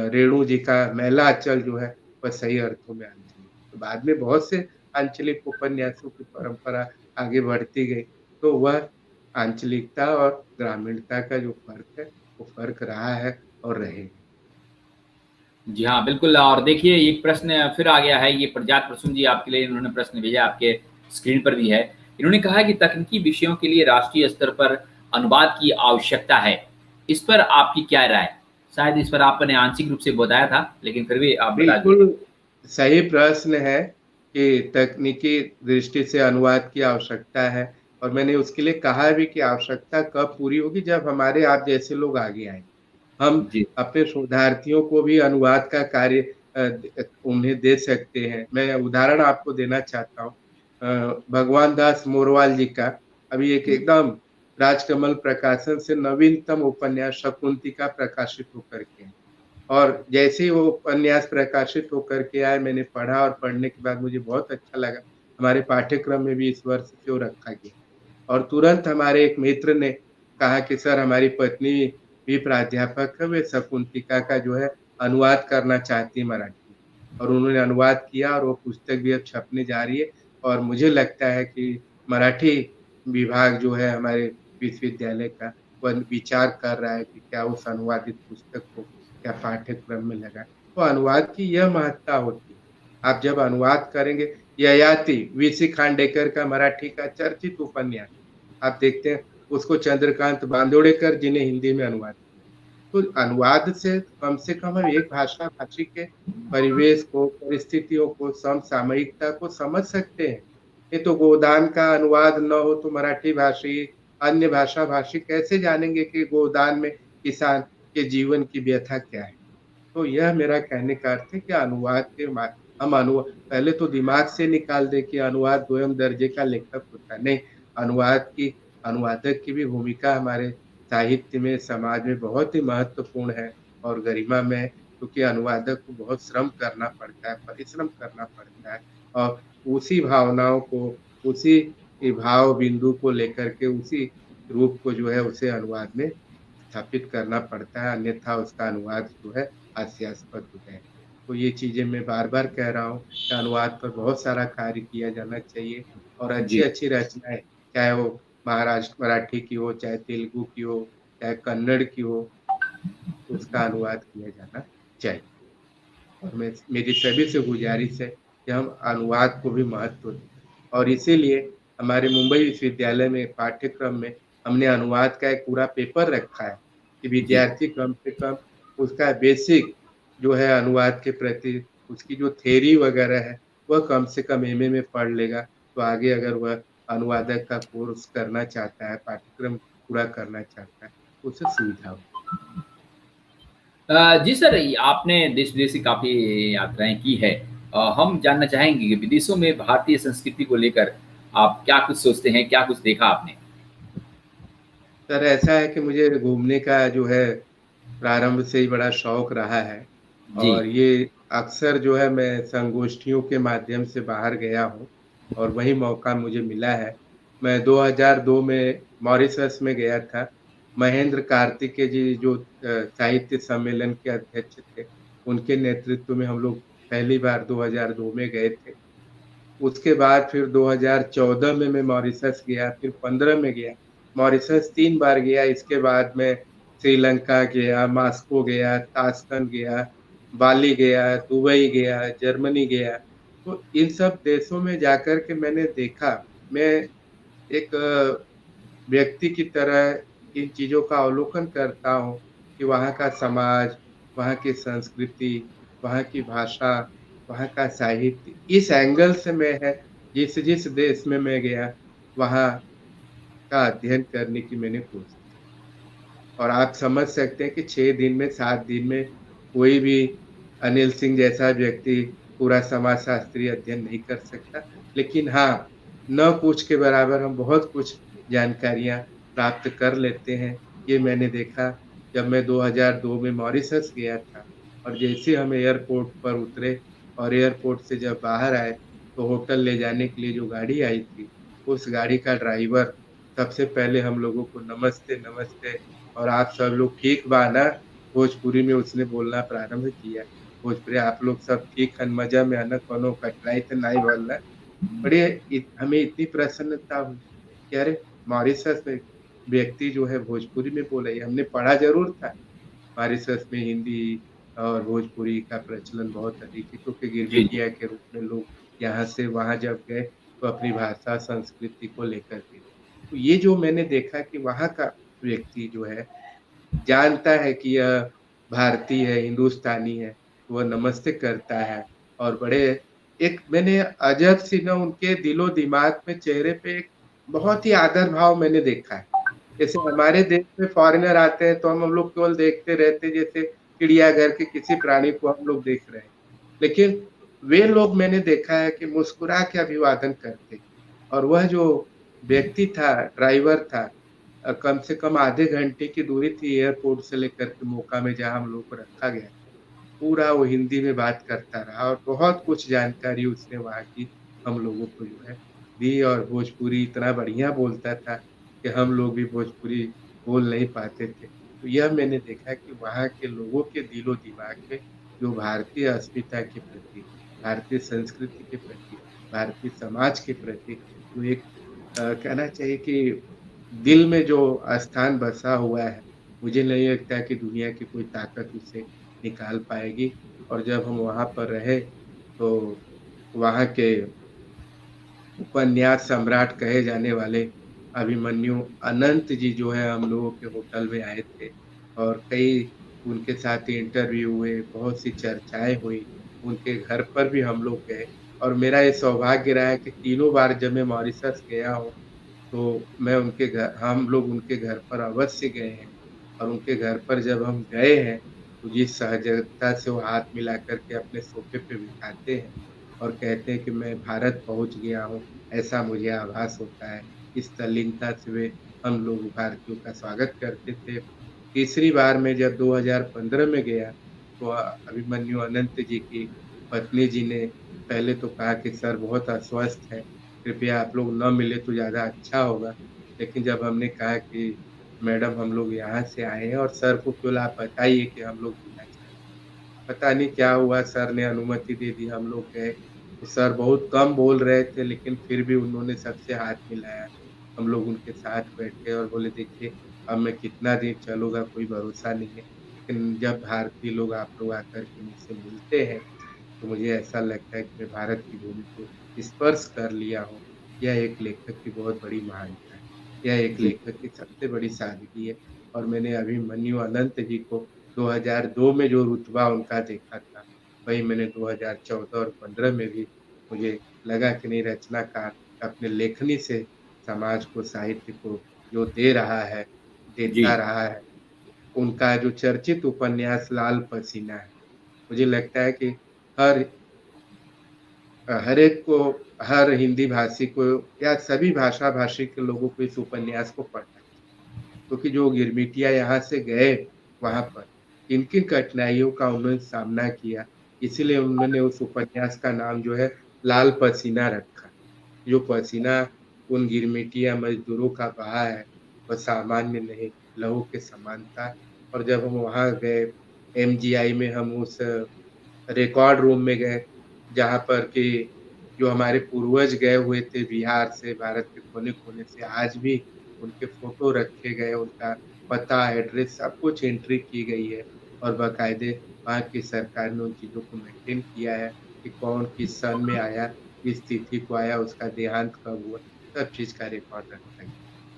रेणु जी का मैला अचल जो है, वह सही अर्थों में आंचलिक। तो बाद में बहुत से आंचलिक उपन्यासों की परंपरा आगे बढ़ती गई, तो वह आंचलिकता और ग्रामीणता का जो फ़र्क है, वो फ़र्क रहा है और रहेगा। जी हाँ, बिल्कुल। और देखिए एक प्रश्न फिर आ गया है, ये प्रजात प्रसून जी आपके लिए इन्होंने प्रश्न भेजा, आपके स्क्रीन पर भी है। इन्होंने कहा है कि तकनीकी विषयों के लिए राष्ट्रीय स्तर पर अनुवाद की आवश्यकता है। इस पर आपकी क्या राय? शायद इस पर आपने आंशिक रूप से बताया था, लेकिन फिर भी आप बता दीजिए। बिल्कुल, सही प्रश्न है कि तकनीकी दृष्टि से अनुवाद की आवश्यकता है, और मैंने उसके लिए कहा भी कि आवश्यकता कब पूरी होगी, जब हमारे आप जैसे लोग आगे आएँ। हम जी, अपने शोधार्थियों को भी अनुवाद का कार्य उन्हें दे सकते हैं। मैं उदाहरण आपको देना चाहता हूँ। भगवान दास मोरवाल जी का अभी एक जी, एकदम राजकमल प्रकाशन से नवीनतम उपन्यास शकुंतला प्रकाशित होकर के है। और जैसे ही वो उपन्यास प्रकाशित होकर के आए, मैंने पढ़ा और पढ़ने के बाद मुझे बहुत अच्छा लगा। हमारे पाठ्यक्रम में भी इस वर्ष से वो रखा गया। और तुरंत हमारे एक मित्र ने कहा कि सर हमारी पत्नी भी प्राध्यापक है, वे शकुंतला का जो है अनुवाद करना चाहती है मराठी में। और उन्होंने अनुवाद किया और वो पुस्तक भी अब छपने जा रही है, और मुझे लगता है कि मराठी विभाग जो है हमारे विश्वविद्यालय का, वह विचार कर रहा है कि क्या उस अनुवादित पुस्तक को क्या पाठ्यक्रम में लगाएँ। तो अनुवाद की यह महत्ता होती है। आप जब अनुवाद करेंगे, ययाति वीसी खांडेकर का मराठी का चर्चित उपन्यास, आप देखते हैं उसको चंद्रकांत बांदोड़ेकर जी ने हिंदी में अनुवाद किया। तो अनुवाद से कम हम एक भाषा-भाषी के परिवेश को, परिस्थितियों को, समसामयिकता को समझ सकते हैं। ये तो गोदान का अनुवाद न हो तो मराठी भाषी, अन्य भाषा-भाषी कैसे जानेंगे कि गोदान में किसान के जीवन की व्यथा क्या है? तो यह मेरा कहने का अर्थ है कि अनुवाद के मा हम अनु पहले तो दिमाग से निकाल दें कि अनुवाद दोयम दर्जे का लेखक होता है। नहीं, अनुवादक की भी भूमिका हमारे साहित्य में, समाज में बहुत ही महत्वपूर्ण है और गरिमामय है, क्योंकि अनुवादक को बहुत श्रम करना पड़ता है, परिश्रम करना पड़ता है, और उसी भावनाओं को, उसी भाव बिंदु को लेकर के उसी रूप को जो है उसे अनुवाद में स्थापित करना पड़ता है, अन्यथा उसका अनुवाद जो है हास्यास्पद हो जाएगा। तो ये चीज़ें मैं बार-बार कह रहा हूँ कि अनुवाद पर बहुत सारा कार्य किया जाना चाहिए और जी, अच्छी-अच्छी रचनाएँ, चाहे वो महाराष्ट्र मराठी की हो, चाहे तेलुगु की हो, चाहे कन्नड़ की हो, उसका अनुवाद किया जाना चाहिए। और मैं मेरी सभी से गुज़ारिश है कि हम अनुवाद को भी महत्व दें और इसीलिए हमारे मुंबई विश्वविद्यालय में पाठ्यक्रम में हमने अनुवाद का एक पूरा पेपर रखा है कि जी। विद्यार्थी कम से कम उसका बेसिक जो है अनुवाद के प्रति उसकी जो थ्योरी वगैरह है, वह कम से कम एमए में पढ़ लेगा, तो आगे अगर वह अनुवादक का कोर्स करना चाहता है, पाठ्यक्रम पूरा करना चाहता है, तो उसे सुविधा हो। जी सर, आपने देश-विदेशी काफ़ी यात्राएँ की है। हम जानना चाहेंगे कि विदेशों में भारतीय संस्कृति को लेकर आप क्या कुछ सोचते हैं? क्या कुछ देखा आपने? सर ऐसा है कि मुझे घूमने का जो है प्रारंभ से ही बड़ा शौक रहा है जी, और ये अक्सर जो है मैं संगोष्ठियों के माध्यम से बाहर गया हूँ और वही मौका मुझे मिला है। मैं 2002 में मॉरिशस में गया था। महेंद्र कार्तिकेय जी जो साहित्य सम्मेलन के अध्यक्ष थे, उनके नेतृत्व में हम लोग पहली बार 2002 में गए थे। उसके बाद फिर 2014 में मैं मॉरिशस गया, फिर 15 में गया। मॉरिशस 3 बार गया, इसके बाद मैं श्रीलंका गया, मॉस्को गया, ताशकंद गया, बाली गया, दुबई गया, जर्मनी गया। तो इन सब देशों में जाकर के मैंने देखा, मैं एक व्यक्ति की तरह इन चीज़ों का अवलोकन करता हूँ कि वहाँ का समाज, वहाँ की संस्कृति, वहाँ की भाषा, वहाँ का साहित्य, इस एंगल से मैं है जिस-जिस देश में मैं गया, वहाँ का अध्ययन करने की मैंने कोशिश और आप समझ सकते हैं कि 6 दिन में, 7 दिन में कोई भी अनिल सिंह जैसा व्यक्ति पूरा समाजशास्त्रीय अध्ययन नहीं कर सकता। लेकिन हाँ, न पूछ के बराबर हम बहुत कुछ जानकारियाँ प्राप्त कर लेते हैं। ये मैंने देखा जब मैं 2002 में मॉरिशस गया था और जैसे हम एयरपोर्ट पर उतरे और एयरपोर्ट से जब बाहर आए, तो होटल ले जाने के लिए जो गाड़ी आई थी, उस गाड़ी का ड्राइवर सबसे पहले हम लोगों को नमस्ते, नमस्ते और आप सब लोग ठीक बा ना? भोजपुरी में उसने बोलना प्रारंभ किया। भोजपुरी आप लोग सब ठीक हन, मज़ा में हन, कौनो कठिनाई त नाहीं भइल ना? बड़े हमें इतनी प्रसन्नता हुई कि अरे! मॉरिशस में व्यक्ति जो है भोजपुरी में बोल रही है। हमने पढ़ा ज़रूर था, मॉरिशस में हिंदी और भोजपुरी का प्रचलन बहुत अधिक है क्योंकि जी, जी। गिरमिटिया के रूप में लोग यहाँ से वहाँ जब गए, तो अपनी भाषा, संस्कृति को लेकर के। तो ये जो मैंने देखा कि वहाँ का व्यक्ति जो है जानता है कि यह भारतीय है, हिंदुस्तानी है, वह नमस्ते करता है और बड़े एक मैंने अजब-सी ना उनके दिलो-दिमाग में चेहरे पे एक बहुत ही आदर भाव मैंने देखा है। जैसे हमारे देश में फॉरेनर आते हैं तो हम लोग केवल देखते रहते हैं जैसे चिड़ियाघर के किसी प्राणी को हम लोग देख रहे हैं। लेकिन वे लोग मैंने देखा है कि मुस्कुरा के अभिवादन करते और वह जो व्यक्ति था, ड्राइवर था कम से कम आधे घंटे की दूरी थी एयरपोर्ट से लेकर के मोका में जहाँ हम लोग को रखा गया। पूरा वो हिंदी में बात करता रहा और बहुत कुछ जानकारी उसने वहाँ की हम लोगों को जो है दी और भोजपुरी इतना बढ़िया बोलता था कि हम लोग भी भोजपुरी बोल नहीं पाते थे। तो यह मैंने देखा कि वहाँ के लोगों के दिलो-दिमाग में जो भारतीय अस्मिता के प्रति, भारतीय संस्कृति के प्रति, भारतीय समाज के प्रति जो एक कहना चाहिए कि दिल में जो स्थान बसा हुआ है, मुझे नहीं लगता कि दुनिया की कोई ताकत उसे निकाल पाएगी और जब हम वहाँ पर रहे, तो वहाँ के उपन्यास सम्राट कहे जाने वाले अभिमन्यु अनंत जी जो है हम लोगों के होटल में आए थे और कई उनके साथ इंटरव्यू हुए, बहुत सी चर्चाएँ हुई, उनके घर पर भी हम लोग गए और मेरा ये सौभाग्य रहा है कि तीनों बार जब मैं मॉरिशस गया हूँ, तो मैं उनके घर हम लोग उनके घर पर अवश्य गए हैं और उनके घर पर जब हम गए हैं, तो जिस सहजता से वो हाथ मिला कर के अपने सोफ़े पे बिठाते हैं और कहते हैं कि मैं भारत पहुँच गया हूँ, ऐसा मुझे आभास होता है। इस तल्लीनता से वे हम लोग भारतीयों का स्वागत करते थे। तीसरी बार मैं जब 2015 में गया, तो अभिमन्यु अनंत जी की पत्नी जी ने पहले तो कहा कि सर बहुत अस्वस्थ हैं, कृपया आप लोग ना मिले तो ज़्यादा अच्छा होगा। लेकिन जब हमने कहा कि मैडम हम लोग यहाँ से आए हैं और सर को केवल आप बताइए कि हम लोग मिलना चाहते हैं। पता नहीं क्या हुआ, सर ने अनुमति दे दी, हम लोग गए। तो सर बहुत कम बोल रहे थे, लेकिन फिर भी उन्होंने सबसे हाथ मिलाया। हम लोग उनके साथ बैठे और बोले, देखिए अब मैं कितना दिन चलूँगा कोई भरोसा नहीं है। लेकिन जब भारतीय लोग आप लोग आकर के मुझसे मिलते हैं, तो मुझे ऐसा लगता है कि मैं भारत की भूमि को स्पर्श कर लिया हूँ। यह एक लेखक की बहुत बड़ी महानता है। यह एक जी, लेखक की सबसे बड़ी सादगी है। और मैंने अभिमन्यु अनंत जी को 2002 में जो रुतबा उनका देखा था, वही मैंने 2014 और 15 में भी मुझे लगा कि नहीं, रचनाकार अपने लेखनी से समाज को, साहित्य को जो दे रहा है, जी, देता रहा है। उनका जो चर्चित उपन्यास लाल पसीना है, मुझे लगता है कि हर हर एक को, हर हिंदी भाषी को या सभी भाषा-भाषी के लोगों को इस उपन्यास को पढ़ना चाहिए। क्योंकि जो गिरमिटिया यहाँ से गए वहाँ पर, किन-किन कठिनाइयों का उन्होंने सामना किया, इसीलिए उन्होंने उस उपन्यास का नाम जो है लाल पसीना रखा। जो पसीना उन गिरमिटिया मज़दूरों का बहा है, वह सामान्य नहीं, लहू के समान था। और जब हम वहाँ गए, एमजीआई में हम उस रिकॉर्ड रूम में गए, जहाँ पर कि जो हमारे पूर्वज गए हुए थे बिहार से, भारत के कोने-कोने से, आज भी उनके फ़ोटो रखे गए, उनका पता, एड्रेस सब कुछ एंट्री की गई है। और बाकायदे वहाँ की सरकार ने उन चीज़ों को मेंटेन किया है कि कौन किस सन में आया, किस तिथि को आया, उसका देहांत कब हुआ, सब चीज़ का रिकॉर्ड रखा गया।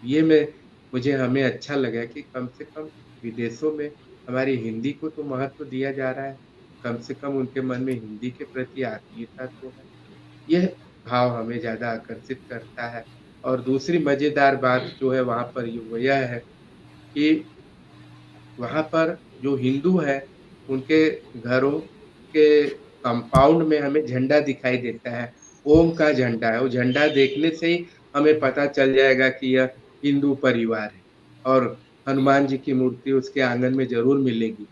ये मैं मुझे हमें अच्छा लगा कि कम से कम विदेशों में हमारी हिंदी को तो महत्व दिया जा रहा है। कम से कम उनके मन में हिंदी के प्रति आत्मीयता तो है। यह भाव हमें ज़्यादा आकर्षित करता है। और दूसरी मज़ेदार बात जो है वहाँ पर ये वो यह है कि वहाँ पर जो हिंदू हैं, उनके घरों के कंपाउंड में हमें झंडा दिखाई देता है, ओम का झंडा है। वो झंडा देखने से ही हमें पता चल जाएगा कि यह हिंदू परिवार है। और हनुमान जी की मूर्ति उसके आँगन में ज़रूर मिलेगी।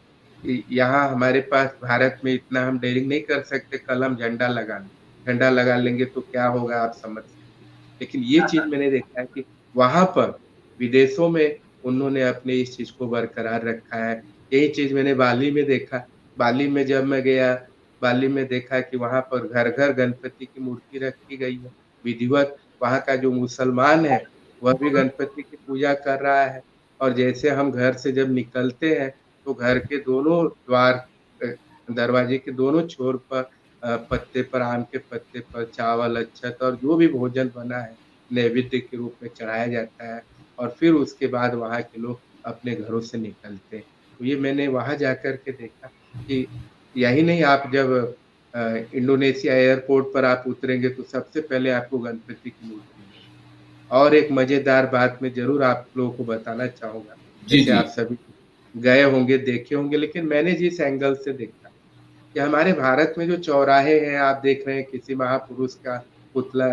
यहाँ हमारे पास भारत में इतना हम डेयरिंग नहीं कर सकते, कल हम झंडा लगा लें। झंडा लगा लेंगे तो क्या होगा, आप समझ सकते हैं। लेकिन ये चीज़ मैंने देखा है कि वहाँ पर विदेशों में उन्होंने अपने इस चीज़ को बरकरार रखा है। यही चीज़ मैंने बाली में देखा। बाली में जब मैं गया, बाली में देखा कि वहाँ पर घर-घर गणपति की मूर्ति रखी गई है। विधिवत वहाँ का जो मुसलमान है, वह भी गणपति की पूजा कर रहा है। और जैसे हम घर से जब निकलते हैं, तो घर के दोनों द्वार, अ, दरवाजे के दोनों छोर पर पत्ते पर, आम के पत्ते पर चावल, अक्षत और जो भी भोजन बना है, नैवेद्य के रूप में चढ़ाया जाता है। और फिर उसके बाद वहाँ के लोग अपने घरों से निकलते हैं। तो ये मैंने वहाँ जाकर के देखा कि यही नहीं, आप जब इंडोनेशिया एयरपोर्ट पर आप उतरेंगे तो सबसे पहले आपको गणपति की मूर्ति मिलेगी। और एक मज़ेदार बात मैं ज़रूर आप लोगों को बताना चाहूँगा, जी, जैसे जी, आप सभी गए होंगे, देखे होंगे, लेकिन मैंने जिस एंगल से देखा कि हमारे भारत में जो चौराहे हैं, आप देख रहे हैं किसी महापुरुष का पुतला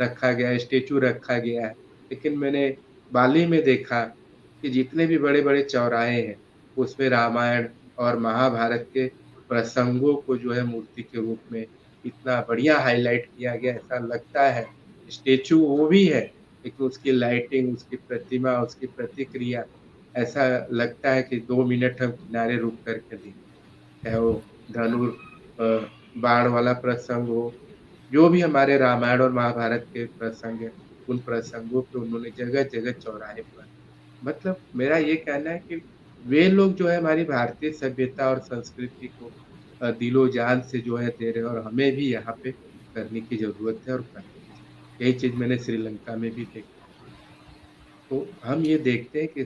रखा गया है, स्टैचू रखा गया है। लेकिन मैंने बाली में देखा कि जितने भी बड़े-बड़े चौराहे हैं, उसमें रामायण और महाभारत के प्रसंगों को जो है मूर्ति के रूप में इतना बढ़िया हाइलाइट किया गया, ऐसा लगता है स्टैचू वो भी है, लेकिन उसकी लाइटिंग, उसकी प्रतिमा, उसकी प्रतिक्रिया, ऐसा लगता है कि 2 मिनट हम किनारे रुक कर के देखें। चाहे वो धनुर बाण वाला प्रसंग हो, जो भी हमारे रामायण और महाभारत के प्रसंग हैं, उन प्रसंगों पे उन्होंने जगह-जगह चौराहे पर, मतलब मेरा ये कहना है कि वे लोग जो है हमारी भारतीय सभ्यता और संस्कृति को दिलो-जान से जो है दे रहे हैं, और हमें भी यहाँ पे करने की ज़रूरत है और करना चाहिए। यही चीज़ मैंने श्रीलंका में भी देखा। तो हम ये देखते हैं कि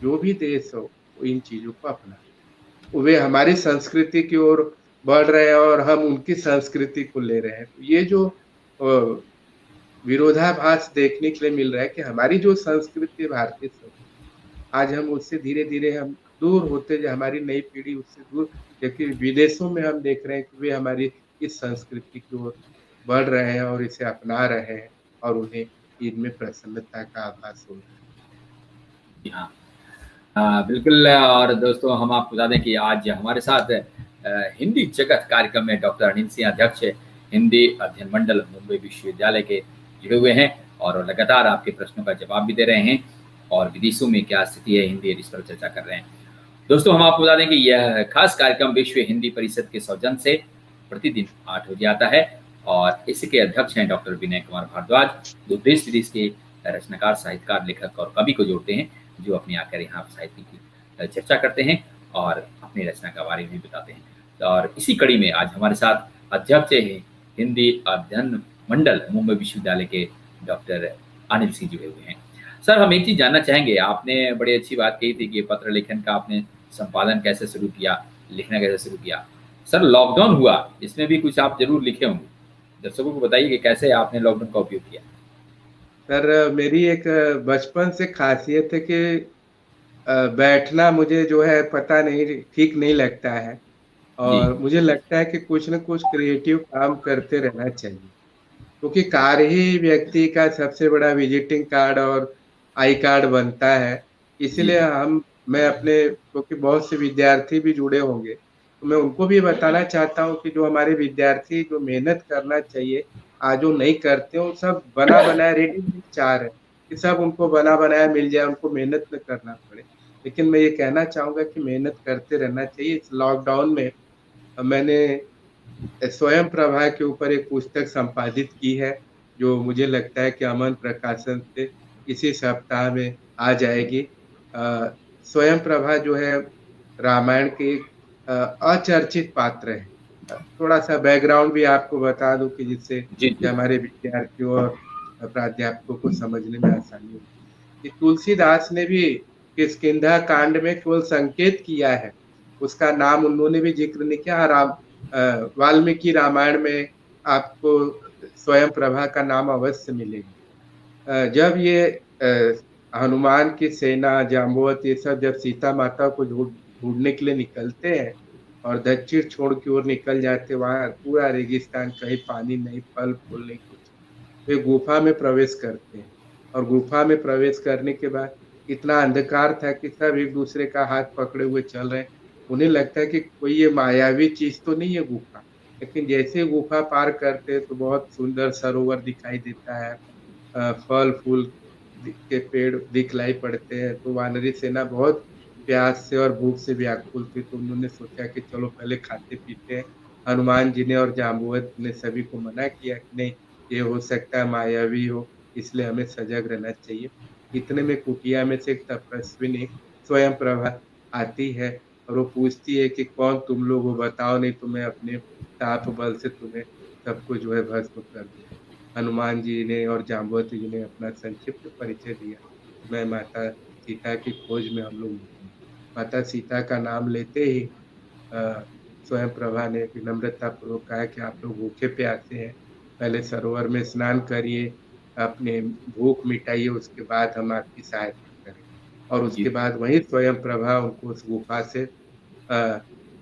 जो भी देश हो, वो इन चीज़ों को अपनाए। वे हमारी संस्कृति की ओर बढ़ रहे हैं और हम उनकी संस्कृति को ले रहे हैं। तो ये जो अ, विरोधाभास देखने के लिए मिल रहा है कि हमारी जो संस्कृति है भारतीय आज हम उससे धीरे-धीरे हम दूर होते जा, हमारी नई पीढ़ी उससे दूर, जबकि विदेशों में हम देख रहे हैं कि वे हमारी इस संस्कृति की ओर बढ़ रहे हैं और इसे अपना रहे हैं, और उन्हें इनमें प्रसन्नता का आभास हो रहा है। जी हाँ। बिल्कुल और दोस्तों हम आपको बता दें कि आज हमारे साथ हिंदी जगत कार्यक्रम में डॉक्टर अनिल सिंह अध्यक्ष हिंदी अध्ययन मंडल मुंबई विश्वविद्यालय के जुड़े हुए हैं और लगातार आपके प्रश्नों का जवाब भी दे रहे हैं और विदेशों में क्या स्थिति है हिंदी इस पर चर्चा कर रहे हैं। दोस्तों हम आपको बता दें कि यह खास कार्यक्रम विश्व हिंदी परिषद के सौजन्य से प्रतिदिन 8 बजे आता है और इसके अध्यक्ष हैं डॉक्टर विनय कुमार भारद्वाज, जो देश विदेश के रचनाकार, साहित्यकार, लेखक और कवि को जोड़ते हैं, जो अपने आकर यहाँ साहित्य की चर्चा करते हैं और अपनी रचना के बारे में भी बताते हैं। और इसी कड़ी में आज हमारे साथ अध्यक्ष हैं हिंदी अध्ययन मंडल मुंबई विश्वविद्यालय के डॉक्टर अनिल सिंह जुड़े हुए हैं। सर, हम एक चीज़ जानना चाहेंगे, आपने बड़ी अच्छी बात कही थी कि पत्र लेखन का आपने संपादन कैसे शुरू किया, लिखना कैसे शुरू किया। सर, लॉकडाउन हुआ, इसमें भी कुछ आप ज़रूर लिखे होंगे। दर्शकों को बताइए कि कैसे आपने लॉकडाउन का उपयोग किया? सर, मेरी एक बचपन से ख़ासियत है कि बैठना मुझे जो है पता नहीं ठीक नहीं लगता है जी, और मुझे लगता है कि कुछ न कुछ क्रिएटिव काम करते रहना चाहिए। क्योंकि कार्य ही व्यक्ति का सबसे बड़ा विजिटिंग कार्ड और आई कार्ड बनता है। जी, इसीलिए मैं अपने क्योंकि बहुत से विद्यार्थी भी जुड़े होंगे, तो मैं उनको भी बताना चाहता हूँ कि जो हमारे विद्यार्थी जो मेहनत करना चाहिए, आज वो नहीं करते हो, सब बना-बनाया रेडीमेड चाह रहे हैं, कि सब उनको बना-बनाया मिल जाए, उनको मेहनत ना करना पड़े। लेकिन मैं ये कहना चाहूँगा कि मेहनत करते रहना चाहिए। इस लॉकडाउन में मैंने स्वयं प्रभा के ऊपर एक पुस्तक संपादित की है, जो मुझे लगता है कि अमन प्रकाशन से इसी सप्ताह में आ जाएगी। स्वयं प्रभा जो है रामायण के एक अचर्चित पात्र है। थोड़ा-सा बैकग्राउंड भी आपको बता दूँ कि जिससे जी, कि जी, हमारे विद्यार्थियों और प्राध्यापकों को समझने में आसानी हो। कि तुलसीदास ने भी किष्किंधा कांड में केवल संकेत किया है, उसका नाम उन्होंने भी ज़िक्र नहीं किया। वाल्मीकि रामायण में आपको स्वयं प्रभा का नाम अवश्य मिलेगा। जब ये हनुमान की सेना, जाम्बवत ये सब जब सीता माता को ढूँढने के लिए निकलते हैं और दक्षिण छोर की ओर निकल जाते हैं, वहाँ पूरा रेगिस्तान, कहीं पानी नहीं, फल-फूल नहीं कुछ। वे गुफ़ा में प्रवेश करते हैं और गुफ़ा में प्रवेश करने के बाद इतना अंधकार था कि सब एक-दूसरे का हाथ पकड़े हुए चल रहे हैं। उन्हें लगता है कि कोई ये मायावी चीज़ तो नहीं है गुफ़ा, लेकिन जैसे ही गुफ़ा पार करते हैं तो बहुत सुंदर सरोवर दिखाई देता है। फल-फूल के पेड़ दिखलाई पड़ते हैं, तो वानरी सेना बहुत प्यास से और भूख से व्याकुल थी, तो उन्होंने सोचा कि चलो पहले खाते-पीते हैं। हनुमान जी ने और जाम्बुवत ने सभी को मना किया कि नहीं, ये हो सकता है मायावी हो, इसलिए हमें सजग रहना चाहिए। इतने में कुटिया में से एक तपस्विनी स्वयं प्रभा आती है और वो पूछती है कि कौन तुम लोग हो बताओ, नहीं तो मैं अपने ताप बल से तुम्हें सबको जो है भस्म कर दूँ। हनुमान जी ने और जाम्बवती जी ने अपना संक्षिप्त परिचय दिया। मैं माता सीता की खोज में हम लोग निकले। माता सीता का नाम लेते ही अ, स्वयं प्रभा ने विनम्रतापूर्वक कहा कि आप लोग भूखे-प्यासे हैं, पहले सरोवर में स्नान करिए, अपनी भूख मिटाइए, उसके बाद हम आपकी सहायता करेंगे। और उसके जी, बाद वहीं स्वयं प्रभा उनको उस गुफा से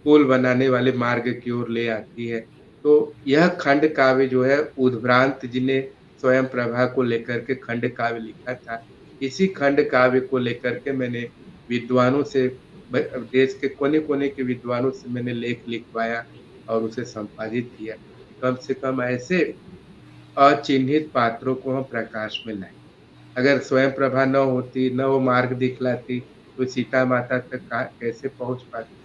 पुल बनाने वाले मार्ग की ओर ले आती है। तो यह खंड काव्य जो है उद्भ्रांत जी ने स्वयं प्रभा को लेकर के खंड काव्य लिखा था। इसी खंड काव्य को लेकर के मैंने विद्वानों से ब देश के कोने-कोने के विद्वानों से मैंने लेख लिखवाया और उसे संपादित किया। कम से कम ऐसे अचिन्हित पात्रों को हम प्रकाश में लाएँ। अगर स्वयं प्रभा न होती, न वो मार्ग दिखलाती, तो सीता माता तक कहाँ कैसे पहुँच पाती?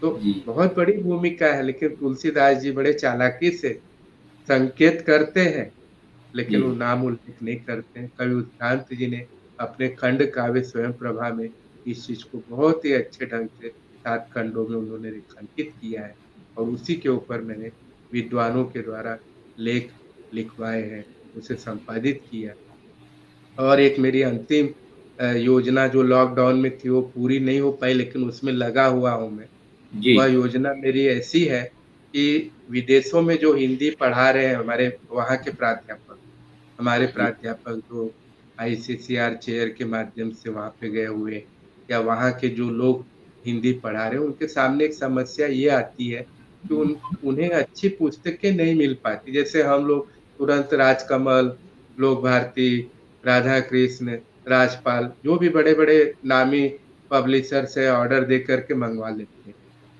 तो जी, बहुत बड़ी भूमिका है, लेकिन तुलसीदास जी बड़े चालाकी से संकेत करते हैं, लेकिन जी, वो नाम उल्लेख नहीं करते हैं। कवि उद्भ्रांत जी ने अपने खंड काव्य स्वयं प्रभा में इस चीज़ को बहुत ही अच्छे ढंग से 7 खंडों में उन्होंने रेखांकित किया है और उसी के ऊपर मैंने विद्वानों के द्वारा लेख लिखवाए हैं, उसे संपादित किया। और एक मेरी अंतिम योजना जो लॉकडाउन में थी, वो पूरी नहीं हो पाई, लेकिन उसमें लगा हुआ हूँ मैं। जी, वह योजना मेरी ऐसी है कि विदेशों में जो हिंदी पढ़ा रहे हैं हमारे वहाँ के प्राध्यापक, हमारे जी, प्राध्यापक जो आईसीसीआर चेयर के माध्यम से वहाँ पे गए हुए या वहाँ के जो लोग हिंदी पढ़ा रहे हैं, उनके सामने एक समस्या ये आती है कि उन्हें अच्छी पुस्तकें नहीं मिल पाती। जैसे हम लोग तुरंत राजकमल, लोक भारती, राधा कृष्ण, राजपाल जो भी बड़े-बड़े नामी पब्लिशर से ऑर्डर दे कर के मँगवा लेते हैं।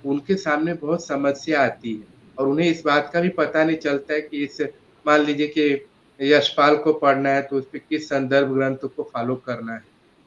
उनके सामने बहुत समस्या आती है और उन्हें इस बात का भी पता नहीं चलता है कि इस मान लीजिए कि यशपाल को पढ़ना है तो उसपे किस संदर्भ ग्रंथ को फ़ॉलो करना है।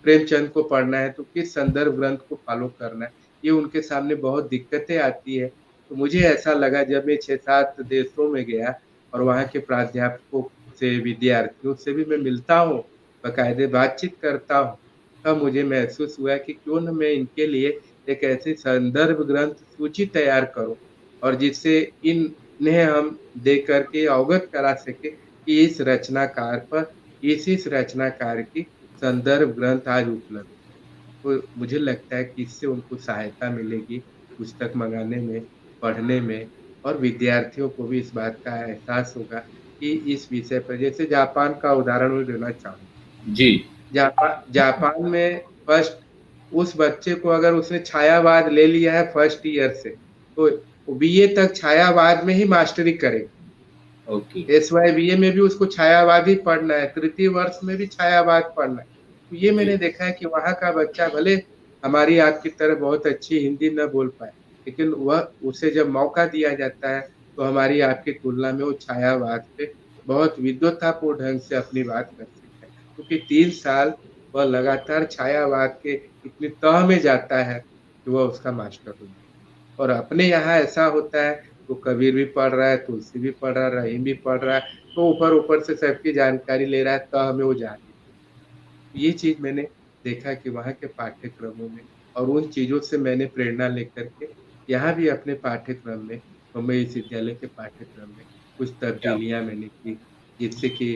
प्रेमचंद को पढ़ना है तो किस संदर्भ ग्रंथ को फ़ॉलो करना है। ये उनके सामने बहुत दिक्कतें आती है। तो मुझे ऐसा लगा जब मैं 6-7 देशों में गया और वहाँ के प्राध्यापकों से, विद्यार्थियों से भी मैं मिलता हूँ, बाकायदे बातचीत करता हूँ, तब मुझे महसूस हुआ कि क्यों ना मैं इनके लिए एक ऐसी संदर्भ ग्रंथ सूची तैयार करूँ और जिससे इन्हें हम देख कर के अवगत करा सकें कि इस रचनाकार पर इस रचनाकार की संदर्भ ग्रंथ आज उपलब्ध है। तो मुझे लगता है कि इससे उनको सहायता मिलेगी पुस्तक मँगाने में, पढ़ने में और विद्यार्थियों को भी इस बात का एहसास होगा कि इस विषय पर जैसे जापान का उदाहरण मैं देना चाहूँगा। जी। जापान में फर्स्ट उस बच्चे को अगर उसने छायावाद ले लिया है फर्स्ट ईयर से, तो वो बीए तक छायावाद में ही मास्टरी करेगा। ओके। एसवाईबीए में भी उसको छायावाद ही पढ़ना है, तृतीय वर्ष में भी छायावाद पढ़ना है। तो ये जी। मैंने देखा है कि वहाँ का बच्चा भले हमारी आपकी तरह बहुत अच्छी हिंदी ना बोल पाए, लेकिन वह उसे जब मौका दिया जाता है, तो हमारी आपकी तुलना में वो छायावाद पे बहुत विद्वतापूर्ण ढंग से अपनी बात कर सकता है। क्योंकि 3 साल वह लगातार छायावाद के इतनी तह में जाता है, कि वह उसका मास्टर हो जाता है। और अपने यहाँ ऐसा होता है, तो कबीर भी पढ़ रहा है, तुलसी भी पढ़ रहा है, रहीम भी पढ़ रहा है, तो ऊपर-ऊपर से सबकी जानकारी ले रहा है, तह में वो जा नहीं पाता। ये चीज़ मैंने देखा कि वहाँ के पाठ्यक्रमों में और उन चीज़ों से मैंने प्रेरणा लेकर के यहाँ भी अपने पाठ्यक्रम में मुंबई विश्वविद्यालय के पाठ्यक्रम में कुछ क्या तब्दीलियाँ मैंने की, जिससे कि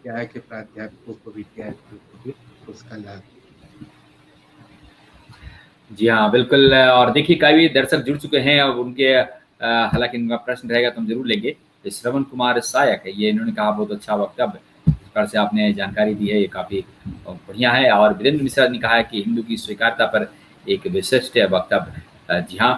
यहाँ के प्राध्यापकों को, विद्यार्थियों को भी उसका लाभ जी हाँ, बिल्कुल। और देखिए कई दर्शक जुड़ चुके हैं और उनके हालाँकि उनका प्रश्न रहेगा तो हम ज़रूर लेंगे। ये श्रवण कुमार सहायक है, ये इन्होंने कहा बहुत अच्छा वक्तव्य, जिस प्रकार से आपने जानकारी दी है ये काफ़ी बढ़िया है। और वीरेंद्र मिश्रा ने कहा है कि हिंदू की स्वीकार्यता पर एक विशिष्ट वक्तव्य। जी हाँ,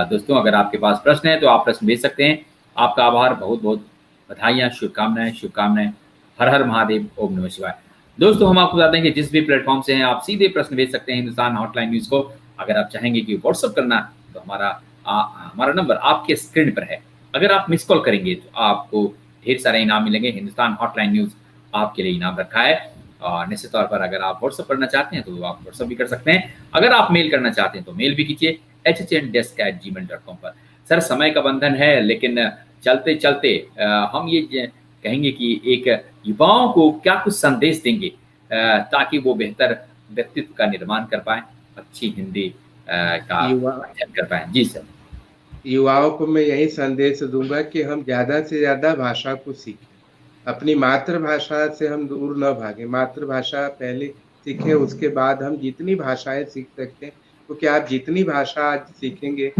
दोस्तों अगर आपके पास प्रश्न है तो आप प्रश्न भेज सकते हैं। आपका आभार, बहुत-बहुत बधाइयाँ, शुभकामनाएँ शुभकामनाएँ। हर हर महादेव, ओम नमः शिवाय। दोस्तों हम आपको बता दें कि जिस भी प्लेटफॉर्म से हैं आप सीधे प्रश्न भेज सकते हैं हिंदुस्तान हॉटलाइन न्यूज़ को। अगर आप चाहेंगे कि व्हाट्सएप करना तो हमारा नंबर आपके स्क्रीन पर है। अगर आप मिस कॉल करेंगे तो आपको ढेर सारे इनाम मिलेंगे। हिंदुस्तान हॉटलाइन न्यूज़ आपके लिए इनाम रखा है। और निश्चित तौर पर अगर आप व्हाट्सएप करना चाहते हैं तो आप व्हाट्सएप भी कर सकते हैं। अगर आप मेल करना चाहते हैं तो मेल भी कीजिए hhndesk@gmail.com पर। सर समय का बंधन है लेकिन चलते-चलते हम ये कहेंगे कि एक युवाओं को क्या कुछ संदेश देंगे ताकि वो बेहतर व्यक्तित्व का निर्माण कर पाएँ, अच्छी हिंदी का युवा अध्ययन कर पाएँ? जी सर। युवाओं को मैं यही संदेश दूँगा कि हम ज़्यादा से ज़्यादा भाषा को सीखें। अपनी मातृभाषा से हम दूर ना भागें, मातृभाषा पहले सीखें, उसके बाद हम जितनी भाषाएँ सीख सकते हैं, क्योंकि आप जितनी भाषा आज सीखेंगे,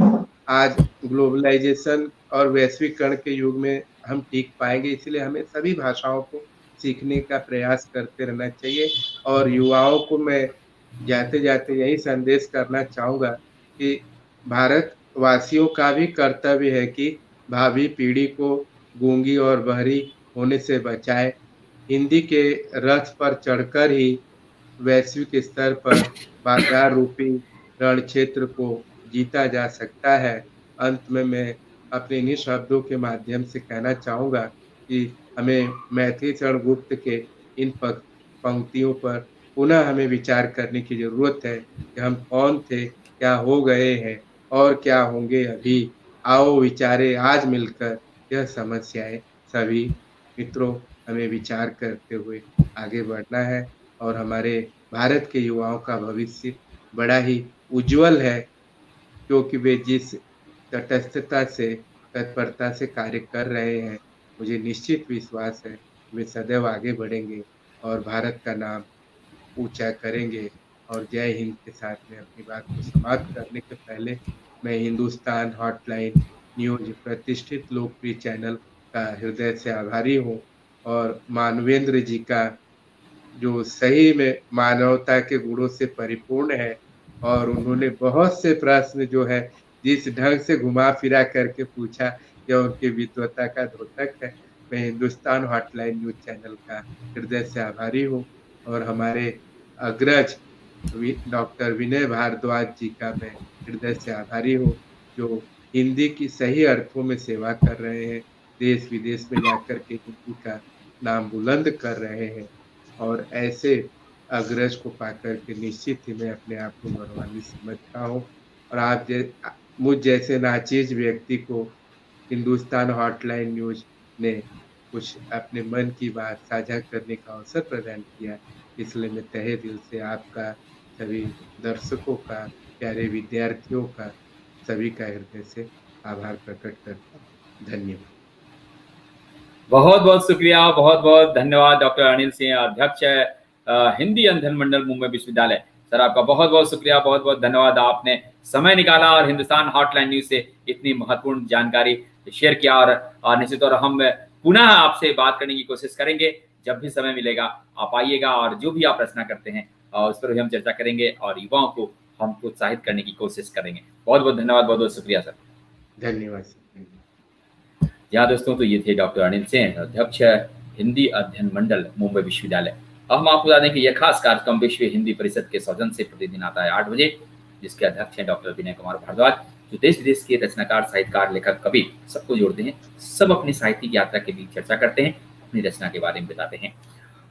आज ग्लोबलाइज़ेशन और वैश्वीकरण के युग में हम टिक पाएँगे, इसलिए हमें सभी भाषाओं को सीखने का प्रयास करते रहना चाहिए। और युवाओं को मैं जाते-जाते यही संदेश करना चाहूँगा कि भारतवासियों का भी कर्तव्य है कि भावी पीढ़ी को गूंगी और बहरी होने से बचाएँ। हिंदी के रथ पर चढ़कर ही वैश्विक स्तर पर बाज़ार रूपी रणक्षेत्र को जीता जा सकता है। अंत में मैं अपने इन्हीं शब्दों के माध्यम से कहना चाहूँगा कि हमें मैथिली शरण गुप्त के इन पंक्तियों पर पुनः हमें विचार करने की ज़रूरत है कि हम कौन थे, क्या हो गए हैं और क्या होंगे अभी। आओ विचारें आज मिलकर यह समस्याएँ सभी मित्रों, हमें विचार करते हुए आगे बढ़ना है और हमारे भारत के युवाओं का भविष्य बड़ा ही उज्ज्वल है, क्योंकि वे जिस तटस्थता से, तत्परता से कार्य कर रहे हैं, मुझे निश्चित विश्वास है, वे सदैव आगे बढ़ेंगे और भारत का नाम ऊँचा करेंगे। और जय हिंद के साथ में अपनी बात को समाप्त करने के पहले मैं हिंदुस्तान हॉटलाइन न्यूज़ प्रतिष्ठित लोकप्रिय चैनल का हृदय से आभारी हूँ और मानवेंद्र जी का जो सही में मानवता के गुणों से परिपूर्ण है और उन्होंने बहुत से प्रश्न जो है जिस ढंग से घुमा-फिरा करके पूछा, यह उनकी विद्वता का द्योतक है। मैं हिंदुस्तान हॉटलाइन न्यूज़ चैनल का हृदय से आभारी हूँ और हमारे अग्रज डॉक्टर विनय भारद्वाज जी का मैं हृदय से आभारी हूँ, जो हिंदी की सही अर्थों में सेवा कर रहे हैं, देश-विदेश में जाकर के हिंदी का नाम बुलंद कर रहे हैं। और ऐसे अग्रज को पाकर के निश्चित ही मैं अपने आप को गौरवान्वित समझता हूँ। और मुझ जैसे नाचीज व्यक्ति को हिंदुस्तान हॉटलाइन न्यूज़ ने कुछ अपने मन की बात साझा करने का अवसर प्रदान किया। इसलिए मैं तहे दिल से आपका, सभी दर्शकों का, प्यारे विद्यार्थियों का, सभी का हृदय से आभार प्रकट करता हूँ। धन्यवाद। बहुत बहुत शुक्रिया, बहुत बहुत धन्यवाद डॉक्टर अनिल सिंह, अध्यक्ष हिंदी अध्ययन मंडल मुंबई विश्वविद्यालय। सर आपका बहुत बहुत शुक्रिया, बहुत बहुत धन्यवाद। आपने समय निकाला और हिंदुस्तान हॉटलाइन न्यूज से इतनी महत्वपूर्ण जानकारी शेयर किया। और निश्चित तौर हम पुनः आपसे बात करने की कोशिश करेंगे। जब भी समय मिलेगा आप आइएगा और जो भी आप रचना करते हैं उस पर भी हम चर्चा करेंगे और युवाओं को हम प्रोत्साहित करने की कोशिश करेंगे। बहुत बहुत धन्यवाद, बहुत बहुत शुक्रिया सर। धन्यवाद सर। जी हाँ दोस्तों, तो ये थे डॉक्टर अनिल सिंह, अध्यक्ष हिंदी अध्ययन मंडल मुंबई विश्वविद्यालय। अब हम आपको बता दें कि यह खास कार्यक्रम विश्व हिंदी परिषद के सौजन से प्रतिदिन आता है 8 बजे, जिसके अध्यक्ष हैं डॉक्टर विनय कुमार भारद्वाज, जो देश विदेश के रचनाकार, साहित्यकार, लेखक, कवि सबको जोड़ते हैं। सब अपनी साहित्यिक यात्रा के बीच चर्चा करते हैं, अपनी रचना के बारे में बताते हैं।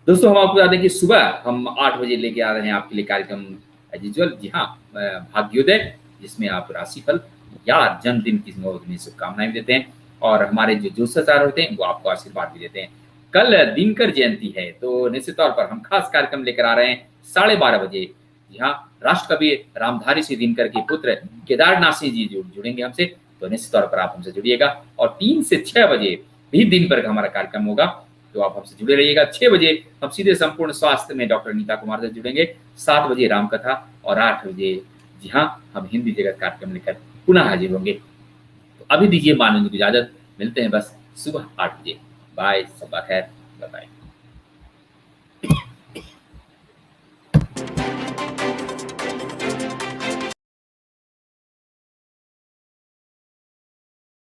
दोस्तों हम आपको बता दें कि सुबह हम 8 बजे लेके आ रहे हैं आपके लिए कार्यक्रम एज यूजुअल, जी हाँ, भाग्योदय, जिसमें आप राशिफल या जन्मदिन की शुभकामनाएं देते हैं और हमारे जो ज्योतिषाचार्य होते हैं वो आपको आशीर्वाद भी देते हैं। कल दिनकर जयंती है, तो निश्चित तौर पर हम खास कार्यक्रम लेकर आ रहे हैं 12:30 बजे। जी हाँ, राष्ट्रकवि रामधारी सिंह दिनकर के पुत्र केदारनाथ सिंह जी जुड़ेंगे हमसे, तो निश्चित तौर पर आप हमसे जुड़िएगा। और 3 से 6 बजे भी दिन भर का हमारा कार्यक्रम होगा, तो आप हमसे जुड़े रहिएगा। 6 बजे हम सीधे संपूर्ण स्वास्थ्य में डॉक्टर नीता कुमार से जुड़ेंगे। 7 बजे रामकथा और 8 बजे जी हाँ हम हिंदी जगत कार्यक्रम लेकर पुनः हाजिर होंगे। तो अभी दीजिए माननीय की इजाजत, मिलते हैं बस सुबह 8 बजे। बाय, सबा खैर, बाय बाय।